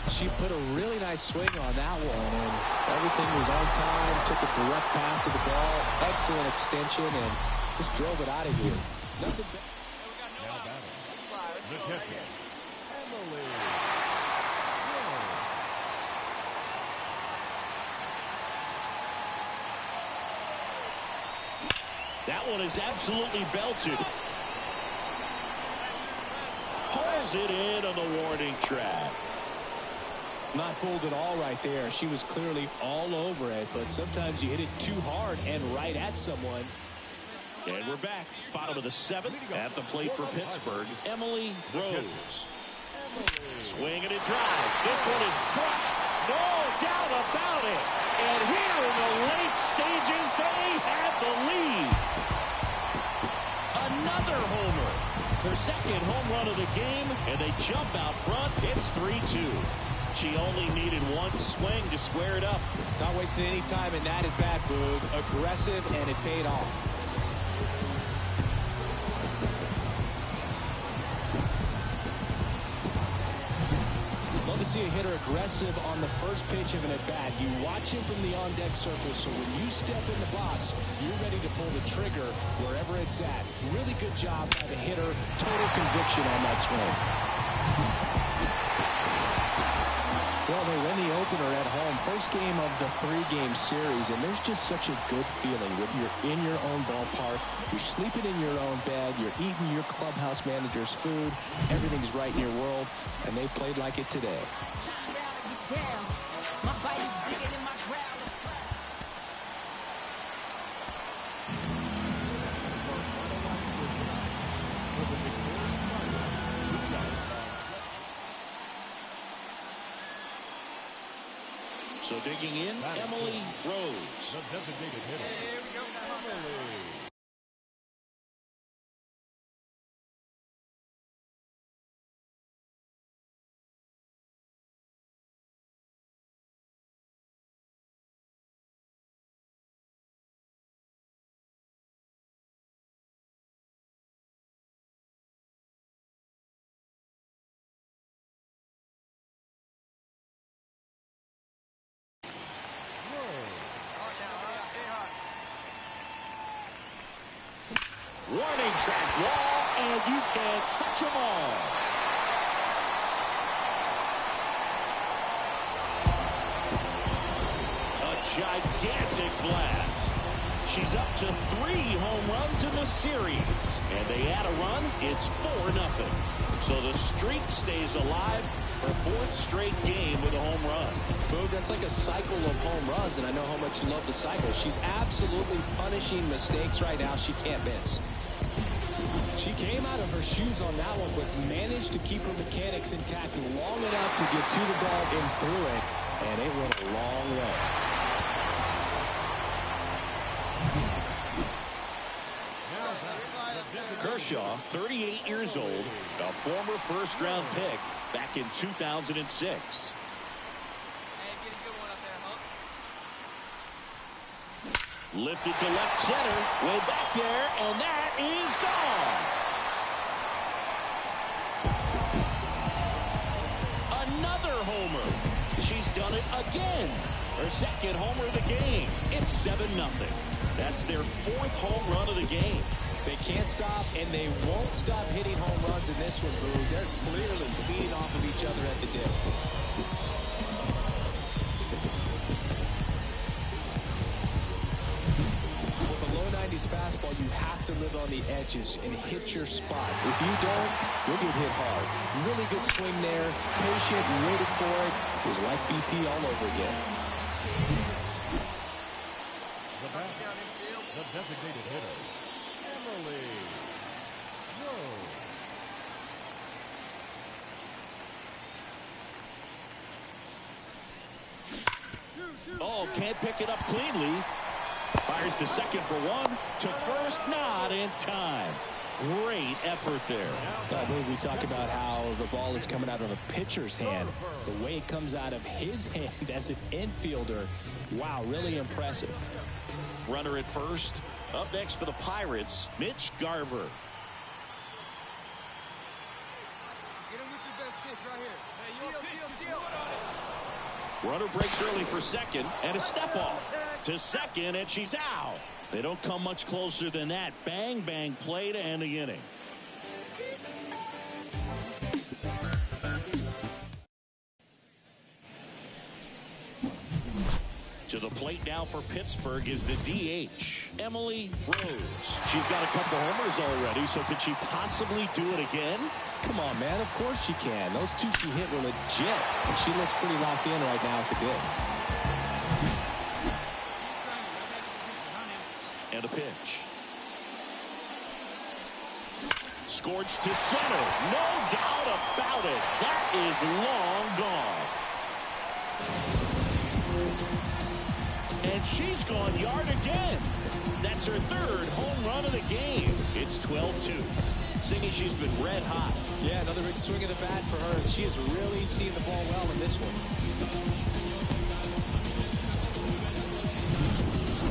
She put a really nice swing on that one, and everything was on time, took a direct path to the ball, excellent extension, and just drove it out of here. Nothing better. Now batting. The catcher, Emily Rose. That one is absolutely belted. Pulls it in on the warning track. Not fooled at all right there. She was clearly all over it, but sometimes you hit it too hard and right at someone. And we're back. Bottom of the 7th at the plate for Pittsburgh, Emily Rose. Swing and a drive. This one is crushed. No doubt about it. And here in the late stages, they have the lead. Another homer. Their 2nd home run of the game, and they jump out front. It's 3-2. She only needed 1 swing to square it up. Not wasting any time in that at-bat, Boog. Aggressive, and it paid off. Love to see a hitter aggressive on the first pitch of an at-bat. You watch him from the on-deck circle, so when you step in the box, you're ready to pull the trigger wherever it's at. Really good job by the hitter. Total conviction on that swing. Well, they win the opener at home. First game of the 3-game series, and there's just such a good feeling when you're in your own ballpark. You're sleeping in your own bed. You're eating your clubhouse manager's food. Everything's right in your world, and they played like it today. My bite is bigger than my growl. So digging in, Emily Rose. The designated hitter, Emily track wall, and you can't touch them all. A gigantic blast. She's up to 3 home runs in the series. And they add a run, it's 4-0. So the streak stays alive for 4th straight game with a home run. Boog, that's like a cycle of home runs, and I know how much you love the cycle. She's absolutely punishing mistakes right now she can't miss. She came out of her shoes on that one, but managed to keep her mechanics intact long enough to get to the ball and through it, and it went a long way. Kershaw, 38 years old, a former first-round pick back in 2006. Lifted to left center, way back there, and that is gone. Another homer. She's done it again. Her second homer of the game. It's 7-0. That's their 4th home run of the game. They can't stop, and they won't stop hitting home runs in this one, Boog. They're clearly feeding off of each other at the dip. With a low 90s fastball, you have to live on the edges and hit your spots. If you don't, you'll get hit hard. Really good swing there. Patient, waited for it. It was like BP all over again. The designated hitter, Emily Rose. Oh, can't pick it up cleanly. Fires to second for 1. To first, not in time. Great effort there. We talk about how the ball is coming out of a pitcher's hand. The way it comes out of his hand as an infielder. Wow, really impressive. Runner at first. Up next for the Pirates, Mitch Garver. Get him with your best pitch right here. Hey, steal. Runner breaks early for second, and a step off to second, and she's out. They don't come much closer than that. Bang, bang play to end the inning. To the plate now for Pittsburgh is the DH, Emily Rose. She's got a couple homers already, so could she possibly do it again? Come on, man. Of course she can. Those 2 she hit were legit. And she looks pretty locked in right now at the dip. And a pitch. Scorched to center. No doubt about it. That is long gone. And she's gone yard again. That's her 3rd home run of the game. It's 12-2. Singy, she's been red hot. Yeah, another big swing of the bat for her. She has really seen the ball well in this one.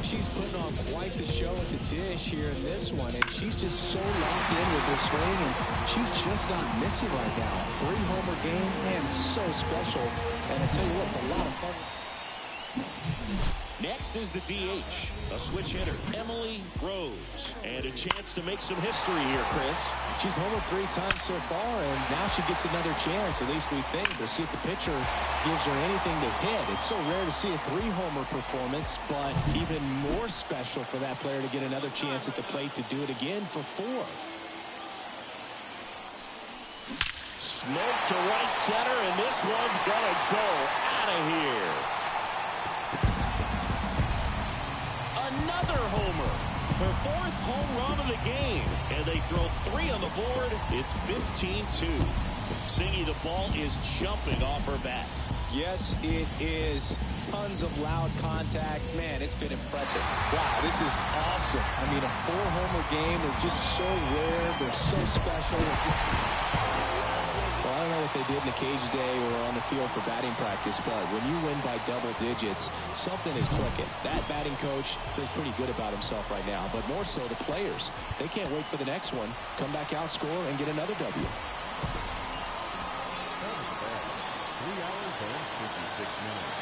She's putting on quite the show at the dish here in this one, and she's just so locked in with her swing, and she's just not missing right now. 3-homer game, man, it's so special. And I tell you what, it's a lot of fun. Next is the DH, a switch hitter, Emily Rose. And a chance to make some history here, Chris. She's homered 3 times so far, and now she gets another chance, at least we think. We'll see if the pitcher gives her anything to hit. It's so rare to see a 3-homer performance, but even more special for that player to get another chance at the plate to do it again for 4. Smoke to right center, and this one's gonna go out of here. Another homer. Her 4th home run of the game. And they throw 3 on the board. It's 15-2. Singy, the ball is jumping off her bat. Yes, it is. Tons of loud contact. Man, it's been impressive. Wow, this is awesome. I mean, a 4-homer game. They're just so rare. They're so special. Well, I don't know what they did in the cage today or on the field for batting practice, but when you win by double digits, something is clicking. That batting coach feels pretty good about himself right now, but more so the players. They can't wait for the next one. Come back out, score, and get another W. 3 hours and 56 minutes.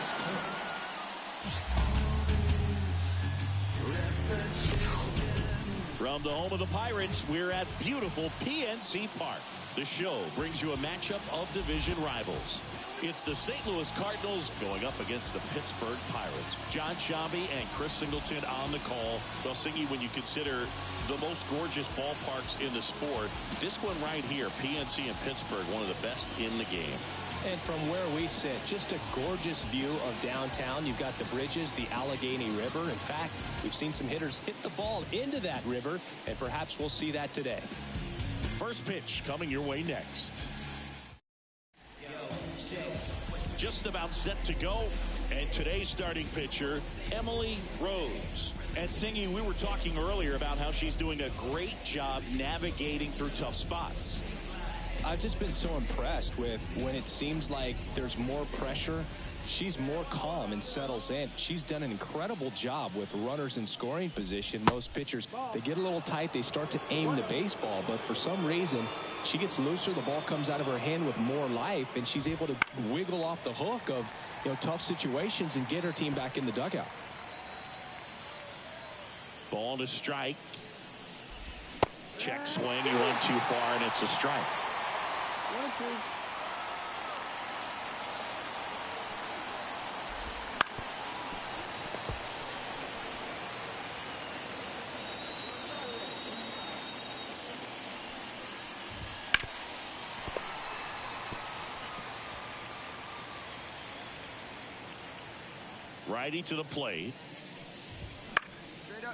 It's From the home of the Pirates, we're at beautiful PNC Park. The show brings you a matchup of division rivals. It's the St. Louis Cardinals going up against the Pittsburgh Pirates. John Shambi and Chris Singleton on the call. Well, Singy, when you consider the most gorgeous ballparks in the sport, this one right here, PNC and Pittsburgh, one of the best in the game. And from where we sit, just a gorgeous view of downtown. You've got the bridges, the Allegheny River. In fact, we've seen some hitters hit the ball into that river, and perhaps we'll see that today. First pitch coming your way next. Just about set to go. And today's starting pitcher, Emily Rose. And Singy, we were talking earlier about how she's doing a great job navigating through tough spots. I've just been so impressed with when it seems like there's more pressure. She's more calm and settles in. She's done an incredible job with runners in scoring position. Most pitchers, they get a little tight. They start to aim the baseball. But for some reason, she gets looser. The ball comes out of her hand with more life. And she's able to wiggle off the hook of tough situations and get her team back in the dugout. Ball to strike. Check swing. He went too far, and it's a strike. Righty to the plate.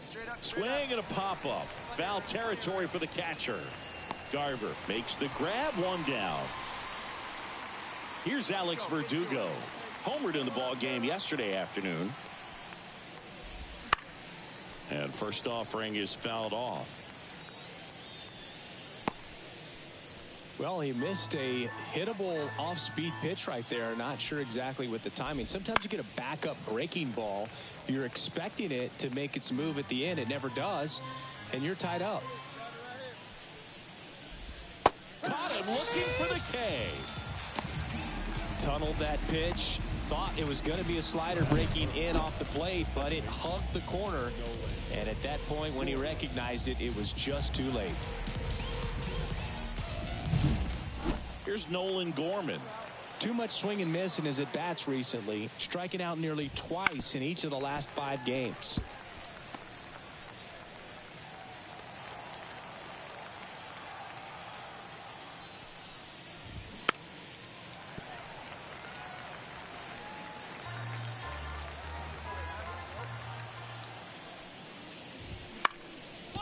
Straight up. Swing and a pop-up. Foul territory for the catcher. Garver makes the grab, one down. Here's Alex Verdugo. Homered in the ball game yesterday afternoon. And first offering is fouled off. Well, he missed a hittable off-speed pitch right there. Not sure exactly with the timing. Sometimes you get a backup breaking ball. You're expecting it to make its move at the end. It never does, and you're tied up. Caught him looking for the K. Tunneled that pitch. Thought it was going to be a slider breaking in off the plate, but it hugged the corner. And at that point, when he recognized it, it was just too late. Here's Nolan Gorman. Too much swing and miss in his at-bats recently, striking out nearly twice in each of the last 5 games.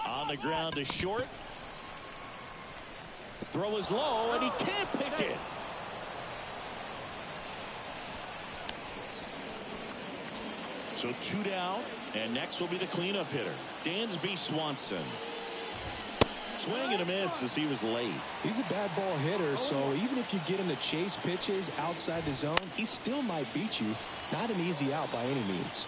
On the ground to short. Throw is low, and he can't pick it. So 2 down, and next will be the cleanup hitter, Dansby Swanson. Swing and a miss as he was late. He's a bad ball hitter, so even if you get him to chase pitches outside the zone, he still might beat you. Not an easy out by any means.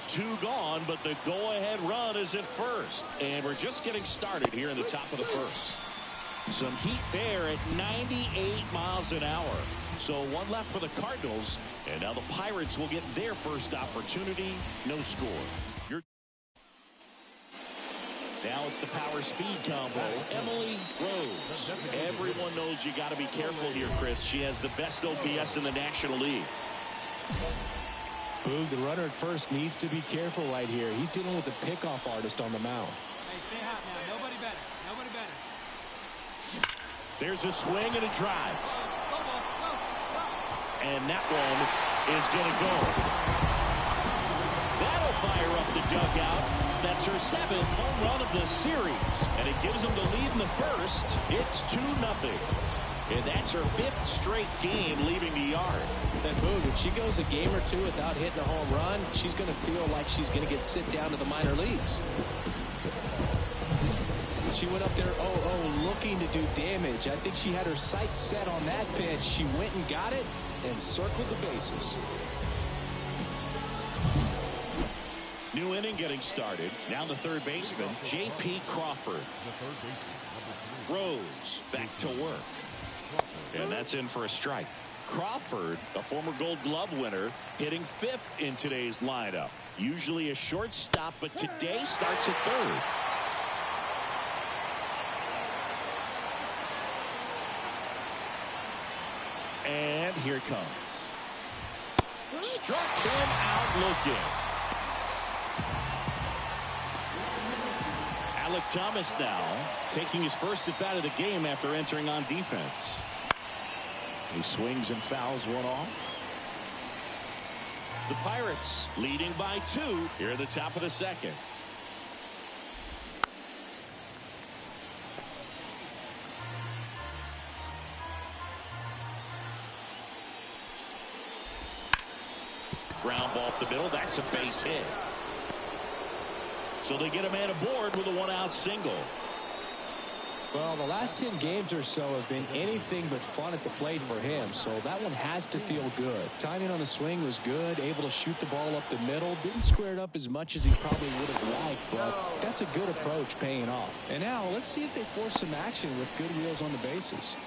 2 gone, but the go-ahead run is at first. And we're just getting started here in the top of the first. Some heat there at 98 miles an hour. So 1 left for the Cardinals. And now the Pirates will get their first opportunity. No score. Now it's the power speed combo. Emily Rose. Everyone knows you got to be careful here, Chris. She has the best OPS in the National League. Boog, the runner at first needs to be careful right here. He's dealing with a pickoff artist on the mound. Hey, stay hot now. Nobody better. There's a swing and a drive. Go. And that one is going to go. That'll fire up the dugout. That's her 7th home run of the series. And it gives them the lead in the first. It's 2-0. And that's her 5th straight game leaving the yard. That Boog, if she goes a game or 2 without hitting a home run, she's going to feel like she's going to get sent down to the minor leagues. She went up there, looking to do damage. I think she had her sights set on that pitch. She went and got it and circled the bases. New inning getting started. Now the third baseman, J.P. Crawford. Rose back to work. And that's in for a strike. Crawford, a former Gold Glove winner, hitting 5th in today's lineup. Usually a shortstop, but today starts at 3rd. here it comes. Struck him out looking. Alec Thomas now taking his first at bat of the game after entering on defense. He swings and fouls one off. The Pirates leading by 2 here at the top of the second. Ground ball up the middle. That's a base hit. So they get a man aboard with a 1-out single. Well, the last 10 games or so have been anything but fun at the plate for him, so that one has to feel good. Timing on the swing was good, able to shoot the ball up the middle. Didn't square it up as much as he probably would have liked, but that's a good approach paying off. And now let's see if they force some action with good wheels on the bases.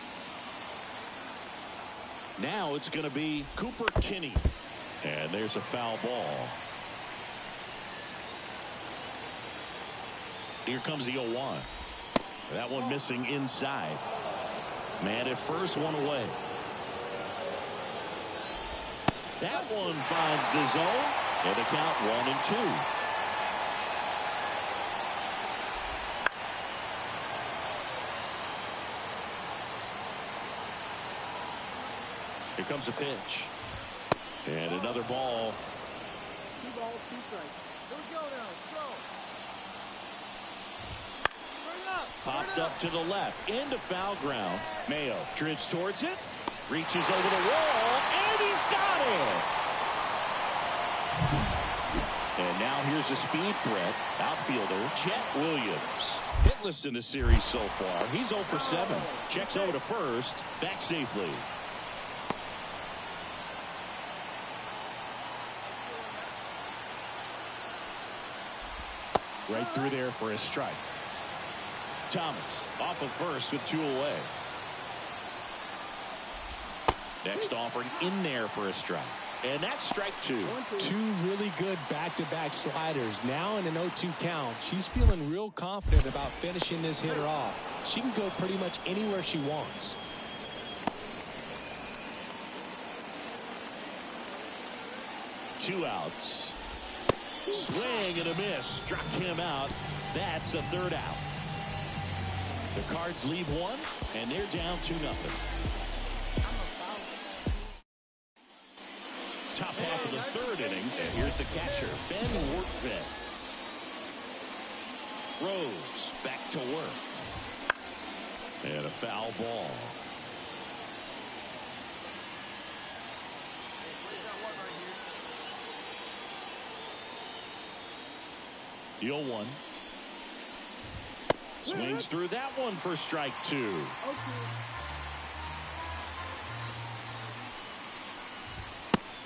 Now it's going to be Cooper Kinney. And there's a foul ball. Here comes the 0-1. That one missing inside. Man at first, one away. That one finds the zone. And the count 1-2. Here comes a pitch. And another ball. 2 balls, 2 strikes. Let's go now. Let's go. Popped up to the left into foul ground. Mayo drifts towards it, reaches over the wall, and he's got it. And now here's a speed threat. Outfielder Chet Williams. Hitless in the series so far. He's 0 for 7. Checks over to first. Back safely. Right through there for a strike. Thomas off of first with 2 away. Next offering in there for a strike. And that's strike 2. 2 really good back-to-back sliders. Now in an 0-2 count. She's feeling real confident about finishing this hitter off. She can go pretty much anywhere she wants. Two outs. Swing and a miss. Struck him out. That's the 3rd out. The Cards leave 1, and they're down 2-0. Top half of the 3rd inning, and here's the catcher, Ben Workved. Rose back to work. And a foul ball. The 0-1. Swings through that one for strike 2.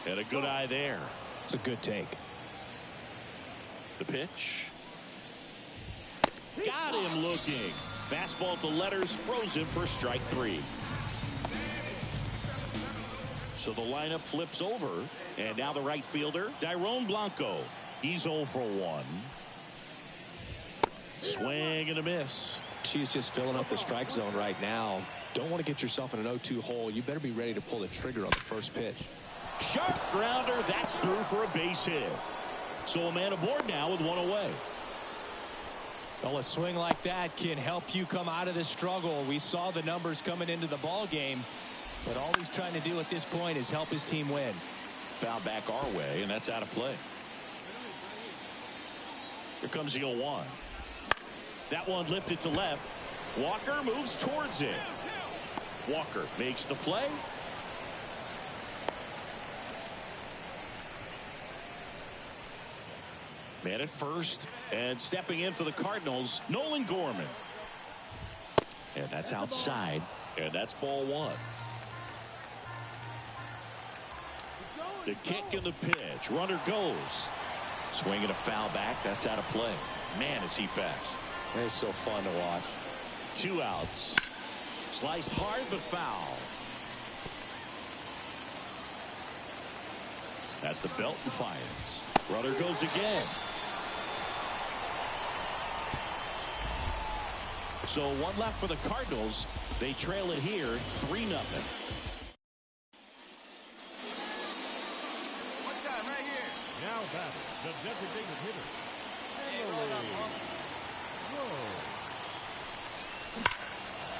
And a good eye there. It's a good take. The pitch. Got him looking. Fastball to letters, frozen for strike 3. So the lineup flips over. And now the right fielder, Dairon Blanco. He's 0 for 1. Swing and a miss. She's just filling up the strike zone right now. Don't want to get yourself in an 0-2 hole. You better be ready to pull the trigger on the first pitch. Sharp grounder. That's through for a base hit. So a man aboard now with 1 away. Well, a swing like that can help you come out of this struggle. We saw the numbers coming into the ball game, but all he's trying to do at this point is help his team win. Foul back our way, and that's out of play. Here comes the 0-1. That one lifted to left. Walker moves towards it. Walker makes the play. Man at first, and stepping in for the Cardinals, Nolan Gorman. And that's outside, and that's ball 1. The kick and the pitch. Runner goes. Swinging a foul back. That's out of play. Man, is he fast. It's so fun to watch. 2 outs. Sliced hard but foul. At the belt and fires. Runner goes again. So 1 left for the Cardinals. They trail it here 3-0. The designated hitter, Emily. Whoa.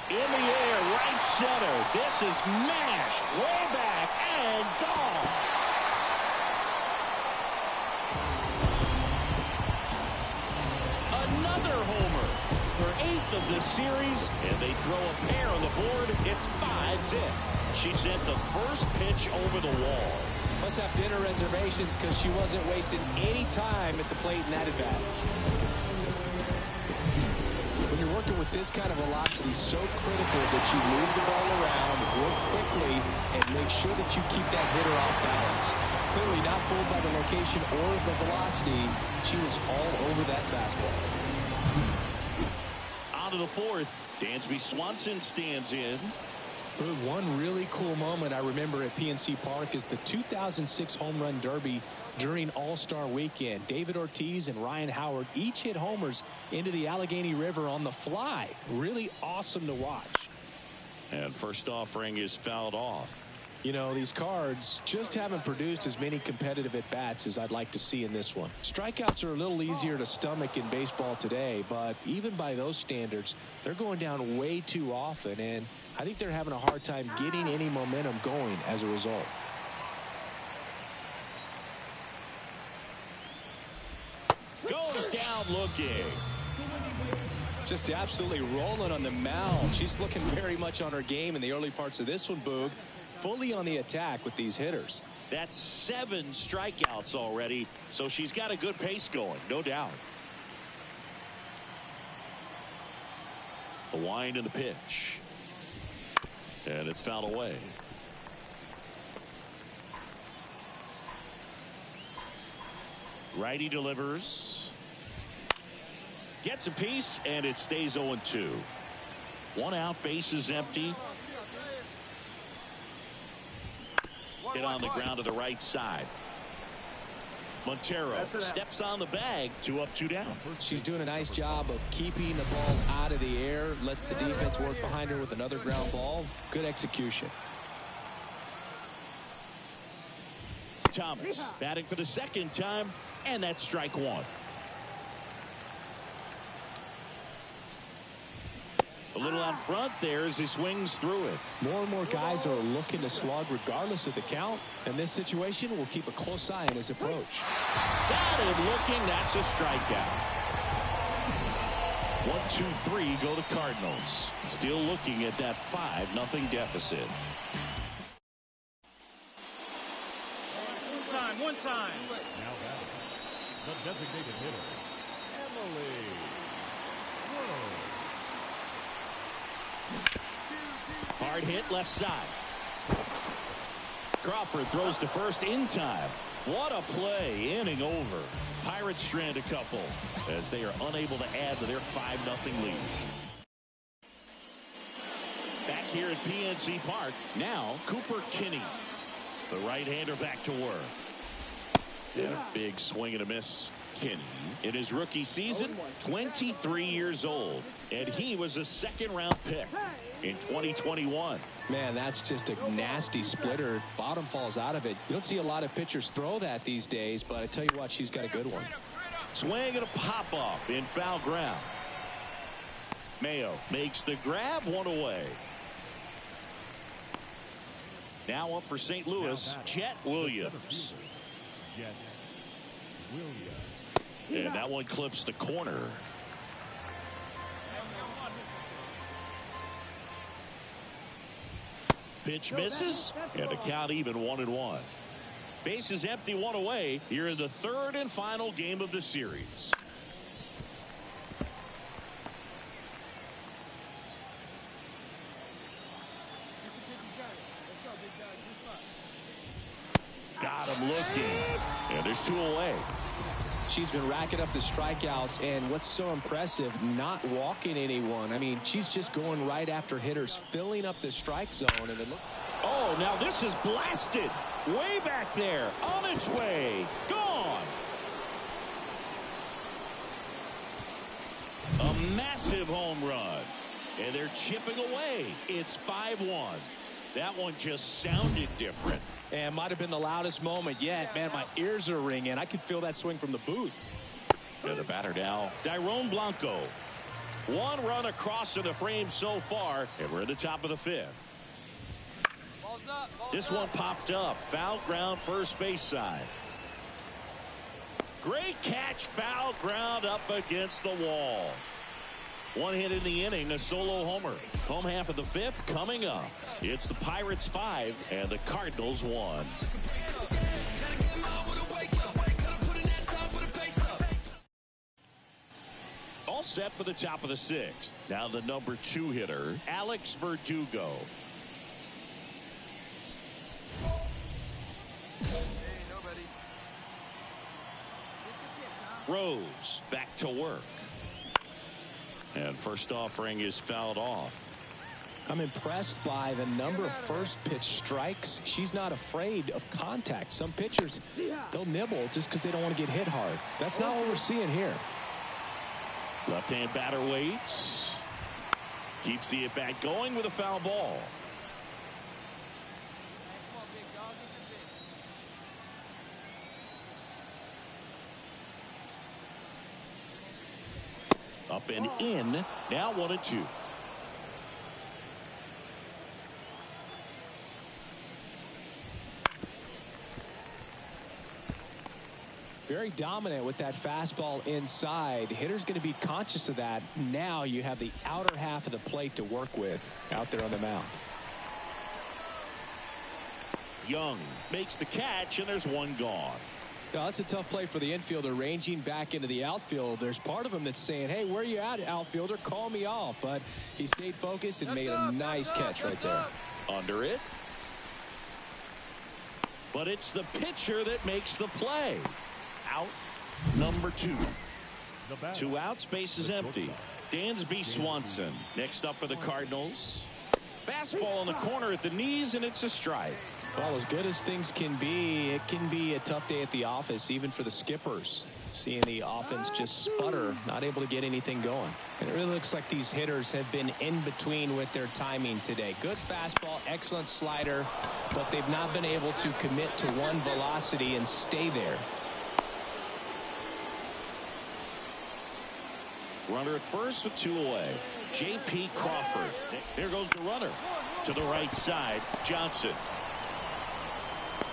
In the air, right center. This is mashed way back and gone. Another homer. Her 8th of the series, and they throw a pair on the board. It's 5-zip. She sent the first pitch over the wall. Must have dinner reservations because she wasn't wasting any time at the plate in that at-bat. When you're working with this kind of velocity, so critical that you move the ball around, work quickly, and make sure that you keep that hitter off balance. Clearly not fooled by the location or the velocity. She was all over that fastball. On to the 4th. Dansby Swanson stands in. One really cool moment I remember at PNC Park is the 2006 Home Run Derby during All-Star Weekend. David Ortiz and Ryan Howard each hit homers into the Allegheny River on the fly. Really awesome to watch. And first offering is fouled off. You know, these Cards just haven't produced as many competitive at-bats as I'd like to see in this one. Strikeouts are a little easier to stomach in baseball today, but even by those standards, they're going down way too often, and I think they're having a hard time getting any momentum going as a result. Goes down looking. Just absolutely rolling on the mound. She's looking very much on her game in the early parts of this one, Boog. Fully on the attack with these hitters. That's 7 strikeouts already, so she's got a good pace going, no doubt. The wind and the pitch. And it's fouled away. Righty delivers. Gets a piece, and it stays 0-2. 1 out, bases empty. Hit on the ground to the right side. Montero steps on the bag. 2 up, 2 down. She's doing a nice job of keeping the ball out of the air. Lets the defense work behind her with another ground ball. Good execution. Thomas batting for the 2nd time, and that's strike 1. A little out front there as he swings through it. More and more guys are looking to slug regardless of the count. In this situation, we'll keep a close eye on his approach. Got him looking. That's a strikeout. 1, 2, 3 go to Cardinals. Still looking at that 5-0 deficit. One time. Now batting, the designated hitter, Emily. Whoa. Hard hit left side. Crawford throws to first in time. What a play. Inning over. Pirates strand a couple as they are unable to add to their 5-0 lead. Back here at PNC Park. Now Cooper Kinney. The right-hander back to work. And a big swing and a miss. Kinney in his rookie season, 23 years old, and he was a 2nd-round pick in 2021. Man, that's just a nasty splitter. Bottom falls out of it. You don't see a lot of pitchers throw that these days, but I tell you what, she's got a good one. Swing and a pop-off in foul ground. Mayo makes the grab, 1 away. Now up for St. Louis, Chet Williams. Jet Williams. And that one clips the corner. Pitch misses, and the count even 1-1. Bases empty, 1 away here in the 3rd and final game of the series. Got him looking, and there's 2 away. She's been racking up the strikeouts, and what's so impressive, not walking anyone. I mean, she's just going right after hitters, filling up the strike zone. And it oh, now this is blasted. Way back there, on its way, gone. A massive home run, and they're chipping away. It's 5-1. That one just sounded different. And might have been the loudest moment yet. Man, my ears are ringing. I could feel that swing from the booth. And the batter now, Dairon Blanco. One run across in the frame so far, and we're at the top of the fifth. Balls up, balls This up. one popped up. Foul ground, first base side. Great catch, foul ground up against the wall. One hit in the inning, a solo homer. Home half of the fifth coming up. It's the Pirates 5 and the Cardinals 1. All set for the top of the sixth. Now the number 2 hitter, Alex Verdugo. Rose back to work. And first offering is fouled off. I'm impressed by the number of first pitch strikes. She's not afraid of contact. Some pitchers, they'll nibble just because they don't want to get hit hard. That's not what we're seeing here. Left-hand batter waits. Keeps the at-bat going with a foul ball. Come on, big dog. Get your pitch. Up and in. Now 1-2. Very dominant with that fastball inside. Hitter's going to be conscious of that. Now you have the outer half of the plate to work with out there on the mound. Young makes the catch, and there's one gone. Now, that's a tough play for the infielder, ranging back into the outfield. There's part of him that's saying, hey, where you at, outfielder? Call me off. But he stayed focused and made a nice catch right there. Under it. But it's the pitcher that makes the play. Out number 2. 2 outs, base is empty. Dansby Swanson next up for the Cardinals. Fastball in the corner at the knees, and it's a strike. Well, as good as things can be, it can be a tough day at the office, even for the skippers. Seeing the offense just sputter, not able to get anything going. And it really looks like these hitters have been in between with their timing today. Good fastball, excellent slider, but they've not been able to commit to one velocity and stay there. Runner at first with 2 away. J.P. Crawford. There goes the runner. To the right side, Johnson.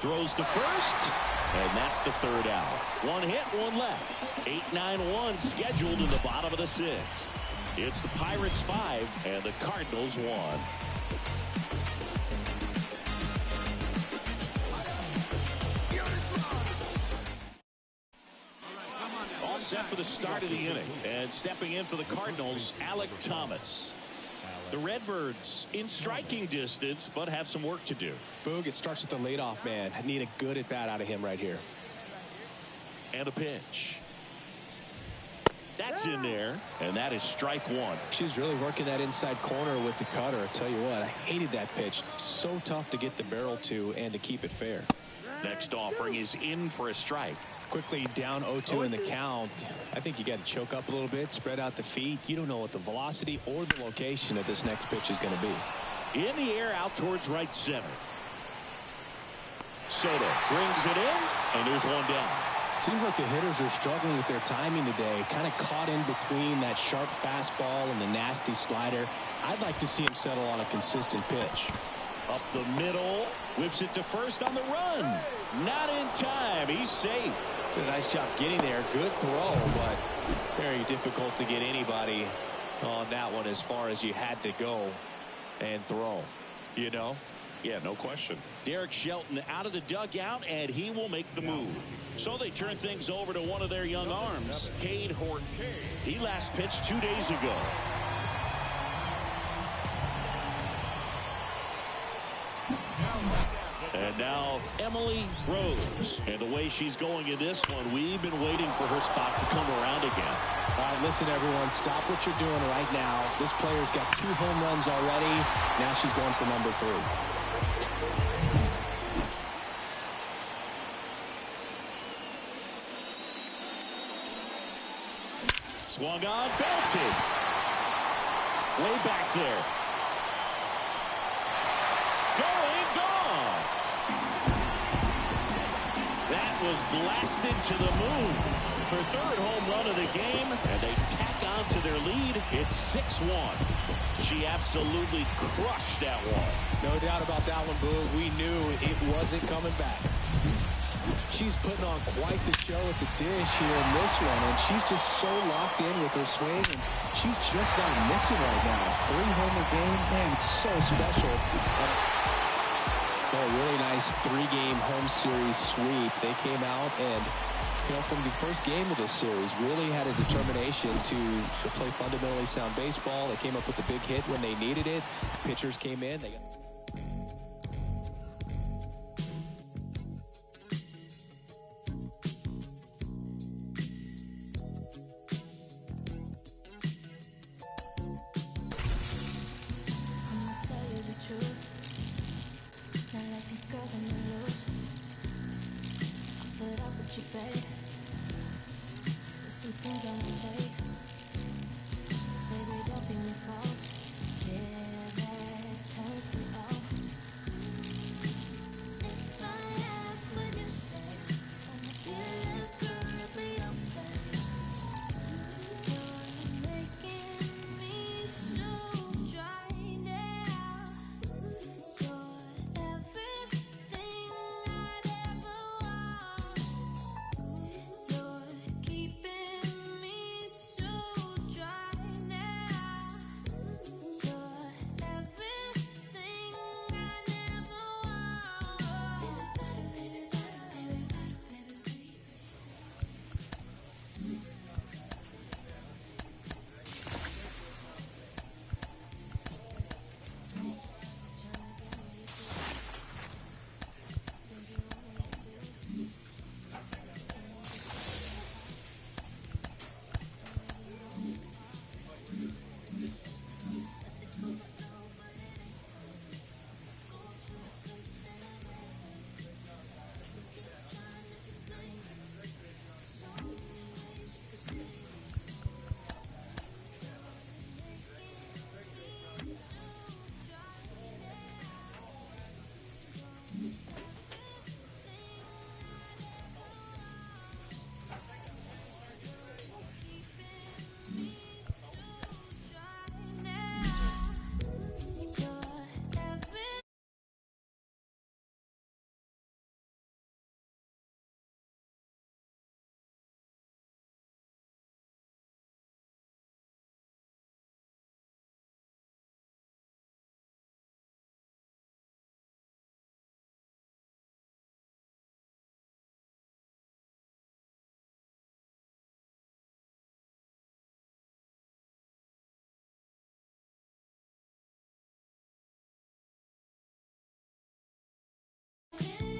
Throws to first, and that's the 3rd out. 1 hit, 1 left. 8-9-1 scheduled in the bottom of the 6th. It's the Pirates 5 and the Cardinals 1. All set for the start of the inning. And stepping in for the Cardinals, Alec Thomas. The Redbirds in striking distance, but have some work to do. Boog, it starts with the leadoff man. I need a good at bat out of him right here. And a pitch. That's in there, and that is strike 1. She's really working that inside corner with the cutter. I tell you what, I hated that pitch. So tough to get the barrel to and to keep it fair. Next offering is in for a strike. Quickly down 0-2 in the count. I think you got to choke up a little bit, spread out the feet. You don't know what the velocity or the location of this next pitch is going to be. In the air, out towards right center. Soto brings it in, and there's one down. Seems like the hitters are struggling with their timing today. Kind of caught in between that sharp fastball and the nasty slider. I'd like to see him settle on a consistent pitch. Up the middle, whips it to first on the run. Not in time. He's safe. Did a nice job getting there. Good throw, but very difficult to get anybody on that one as far as you had to go and throw. You know? Yeah, no question. Derek Shelton out of the dugout, and he will make the move. So they turn things over to one of their young arms, Cade Horton. He last pitched 2 days ago. And now Emily Rose. And the way she's going in this one, we've been waiting for her spot to come around again. All right, listen, everyone, stop what you're doing right now. This player's got 2 home runs already. Now she's going for number 3. Swung on, belted. Way back there. Go! was blasted to the moon. Her third home run of the game, and they tack on to their lead. It's 6-1. She absolutely crushed that one. No doubt about that one, Boo. We knew it wasn't coming back. She's putting on quite the show at the dish here in this one, and she's just so locked in with her swing, and she's just not missing right now. 3-homer game, man, it's so special. A really nice 3-game home series sweep. They came out and, from the first game of this series, really had a determination to play fundamentally sound baseball. They came up with a big hit when they needed it. Pitchers came in. They got Yeah.